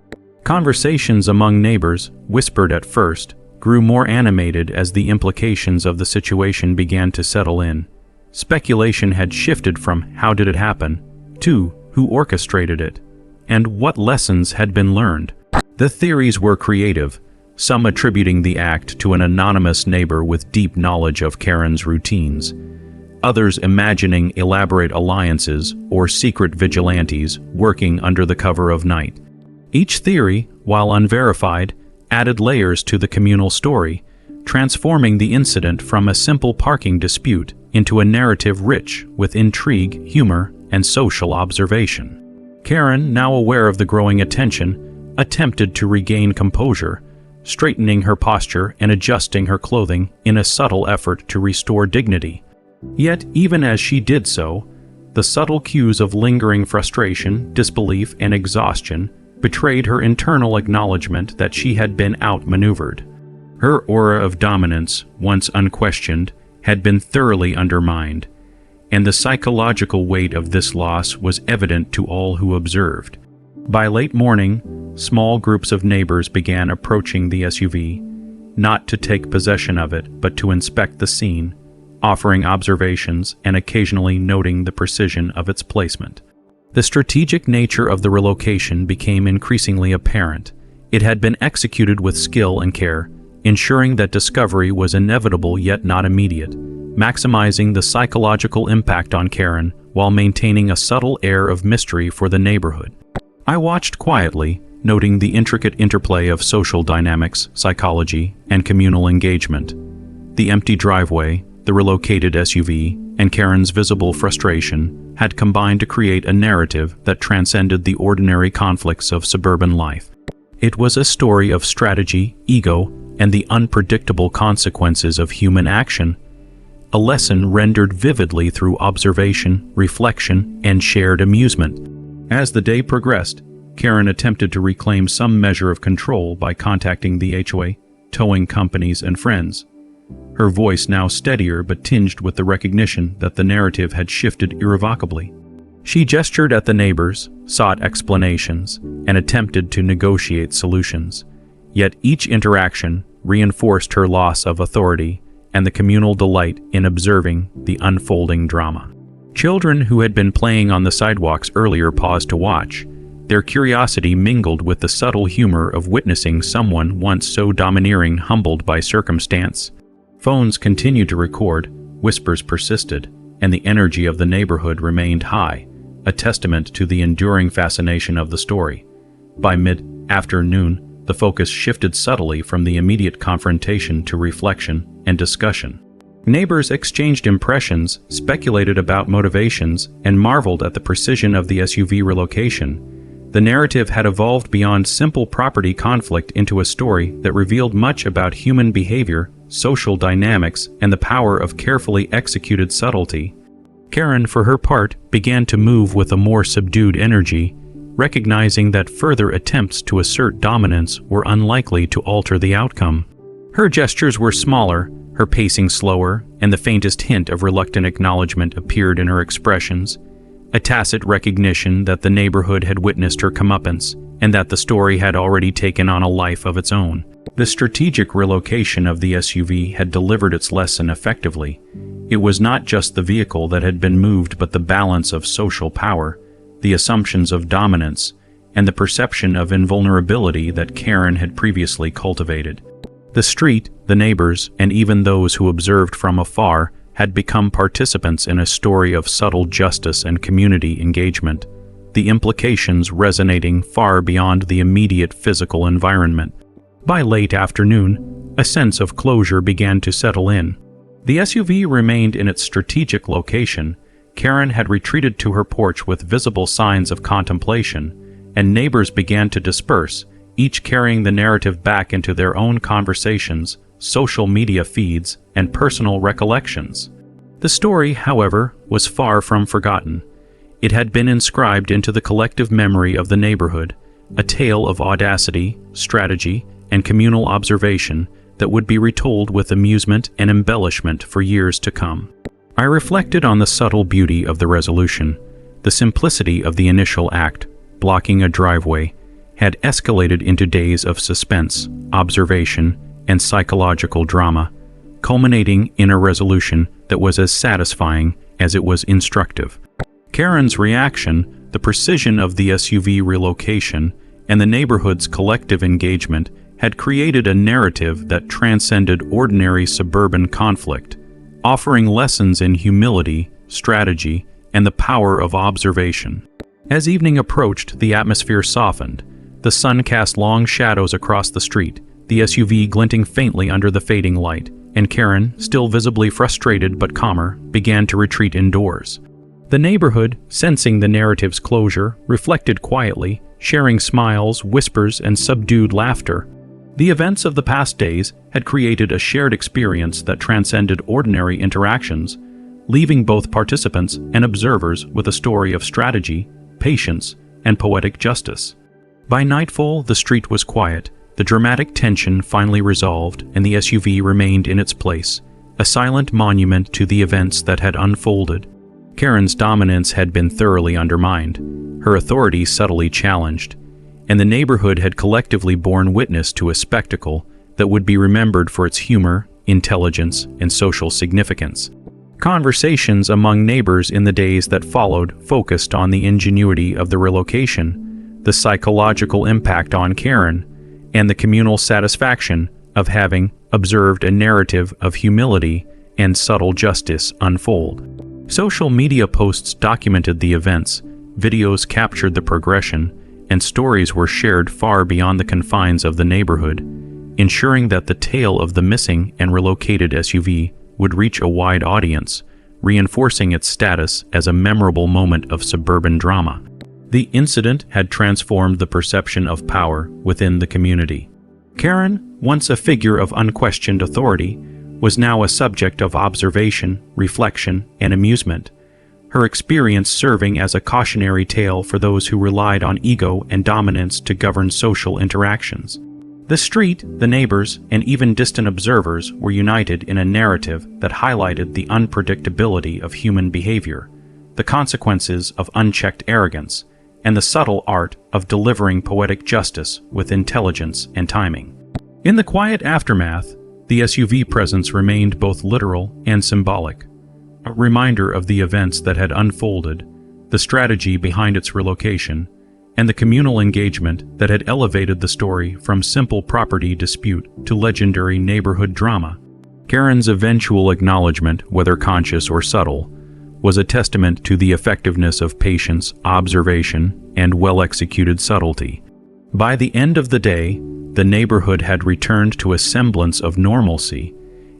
Conversations among neighbors, whispered at first, grew more animated as the implications of the situation began to settle in. Speculation had shifted from "how did it happen?" to "who orchestrated it?" and what lessons had been learned. The theories were creative, some attributing the act to an anonymous neighbor with deep knowledge of Karen's routines, others imagining elaborate alliances or secret vigilantes working under the cover of night. Each theory, while unverified, added layers to the communal story, transforming the incident from a simple parking dispute into a narrative rich with intrigue, humor, and social observation. Karen, now aware of the growing attention, attempted to regain composure, straightening her posture and adjusting her clothing in a subtle effort to restore dignity. Yet, even as she did so, the subtle cues of lingering frustration, disbelief, and exhaustion betrayed her internal acknowledgement that she had been outmaneuvered. Her aura of dominance, once unquestioned, had been thoroughly undermined, and the psychological weight of this loss was evident to all who observed. By late morning, small groups of neighbors began approaching the SUV, not to take possession of it, but to inspect the scene, offering observations and occasionally noting the precision of its placement. The strategic nature of the relocation became increasingly apparent. It had been executed with skill and care, ensuring that discovery was inevitable yet not immediate, maximizing the psychological impact on Karen while maintaining a subtle air of mystery for the neighborhood. I watched quietly, noting the intricate interplay of social dynamics, psychology, and communal engagement. The empty driveway, the relocated SUV, and Karen's visible frustration had combined to create a narrative that transcended the ordinary conflicts of suburban life. It was a story of strategy, ego, and the unpredictable consequences of human action, a lesson rendered vividly through observation, reflection, and shared amusement. As the day progressed, Karen attempted to reclaim some measure of control by contacting the HOA, towing companies, and friends. Her voice now steadier but tinged with the recognition that the narrative had shifted irrevocably. She gestured at the neighbors, sought explanations, and attempted to negotiate solutions. Yet each interaction reinforced her loss of authority and the communal delight in observing the unfolding drama. Children who had been playing on the sidewalks earlier paused to watch, their curiosity mingled with the subtle humor of witnessing someone once so domineering humbled by circumstance. Phones continued to record, whispers persisted, and the energy of the neighborhood remained high, a testament to the enduring fascination of the story. By mid-afternoon, the focus shifted subtly from the immediate confrontation to reflection and discussion. Neighbors exchanged impressions, speculated about motivations, and marveled at the precision of the SUV relocation. The narrative had evolved beyond simple property conflict into a story that revealed much about human behavior, social dynamics, and the power of carefully executed subtlety. Karen, for her part, began to move with a more subdued energy, recognizing that further attempts to assert dominance were unlikely to alter the outcome. Her gestures were smaller, her pacing slower, and the faintest hint of reluctant acknowledgement appeared in her expressions, a tacit recognition that the neighborhood had witnessed her comeuppance, and that the story had already taken on a life of its own. The strategic relocation of the SUV had delivered its lesson effectively. It was not just the vehicle that had been moved, but the balance of social power, the assumptions of dominance, and the perception of invulnerability that Karen had previously cultivated. The street, the neighbors, and even those who observed from afar had become participants in a story of subtle justice and community engagement, the implications resonating far beyond the immediate physical environment. By late afternoon, a sense of closure began to settle in. The SUV remained in its strategic location. Karen had retreated to her porch with visible signs of contemplation, and neighbors began to disperse, each carrying the narrative back into their own conversations, social media feeds, and personal recollections. The story, however, was far from forgotten. It had been inscribed into the collective memory of the neighborhood, a tale of audacity, strategy, and communal observation that would be retold with amusement and embellishment for years to come. I reflected on the subtle beauty of the resolution. The simplicity of the initial act, blocking a driveway, had escalated into days of suspense, observation, and psychological drama, culminating in a resolution that was as satisfying as it was instructive. Karen's reaction, the precision of the SUV relocation, and the neighborhood's collective engagement had created a narrative that transcended ordinary suburban conflict, offering lessons in humility, strategy, and the power of observation. As evening approached, the atmosphere softened. The sun cast long shadows across the street, the SUV glinting faintly under the fading light, and Karen, still visibly frustrated but calmer, began to retreat indoors. The neighborhood, sensing the narrative's closure, reflected quietly, sharing smiles, whispers, and subdued laughter. The events of the past days had created a shared experience that transcended ordinary interactions, leaving both participants and observers with a story of strategy, patience, and poetic justice. By nightfall, the street was quiet. The dramatic tension finally resolved, and the SUV remained in its place, a silent monument to the events that had unfolded. Karen's dominance had been thoroughly undermined, her authority subtly challenged, and the neighborhood had collectively borne witness to a spectacle that would be remembered for its humor, intelligence, and social significance. Conversations among neighbors in the days that followed focused on the ingenuity of the relocation, the psychological impact on Karen, and the communal satisfaction of having observed a narrative of humility and subtle justice unfold. Social media posts documented the events, videos captured the progression, and stories were shared far beyond the confines of the neighborhood, ensuring that the tale of the missing and relocated SUV would reach a wide audience, reinforcing its status as a memorable moment of suburban drama. The incident had transformed the perception of power within the community. Karen, once a figure of unquestioned authority, was now a subject of observation, reflection, and amusement, her experience serving as a cautionary tale for those who relied on ego and dominance to govern social interactions. The street, the neighbors, and even distant observers were united in a narrative that highlighted the unpredictability of human behavior, the consequences of unchecked arrogance, and the subtle art of delivering poetic justice with intelligence and timing. In the quiet aftermath, the SUV presence remained both literal and symbolic, a reminder of the events that had unfolded, the strategy behind its relocation, and the communal engagement that had elevated the story from simple property dispute to legendary neighborhood drama. Karen's eventual acknowledgement, whether conscious or subtle, was a testament to the effectiveness of patience, observation, and well-executed subtlety. By the end of the day, the neighborhood had returned to a semblance of normalcy,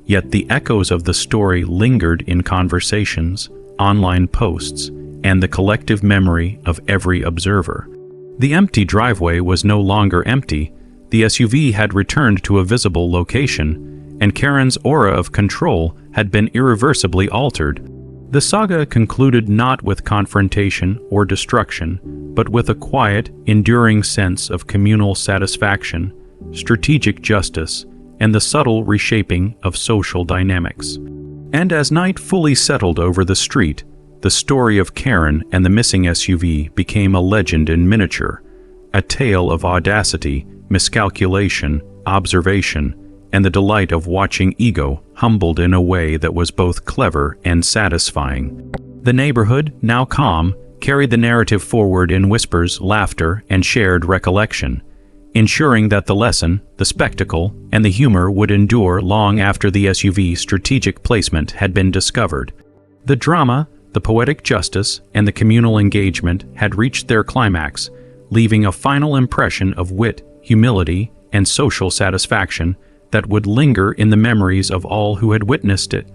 yet the echoes of the story lingered in conversations, online posts, and the collective memory of every observer. The empty driveway was no longer empty. The SUV had returned to a visible location, and Karen's aura of control had been irreversibly altered. The saga concluded not with confrontation or destruction, but with a quiet, enduring sense of communal satisfaction, strategic justice, and the subtle reshaping of social dynamics. And as night fully settled over the street, the story of Karen and the missing SUV became a legend in miniature, a tale of audacity, miscalculation, observation, and the delight of watching ego humbled in a way that was both clever and satisfying. The neighborhood, now calm, carried the narrative forward in whispers, laughter, and shared recollection, ensuring that the lesson, the spectacle, and the humor would endure long after the SUV's strategic placement had been discovered. The drama, the poetic justice, and the communal engagement had reached their climax, leaving a final impression of wit, humility, and social satisfaction that would linger in the memories of all who had witnessed it.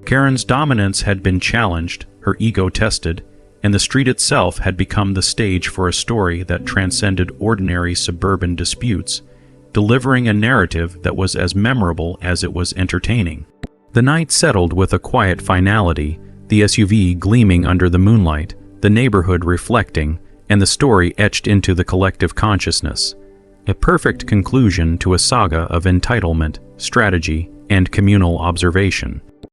Karen's dominance had been challenged, her ego tested, and the street itself had become the stage for a story that transcended ordinary suburban disputes, delivering a narrative that was as memorable as it was entertaining. The night settled with a quiet finality, the SUV gleaming under the moonlight, the neighborhood reflecting, and the story etched into the collective consciousness. A perfect conclusion to a saga of entitlement, strategy, and communal observation.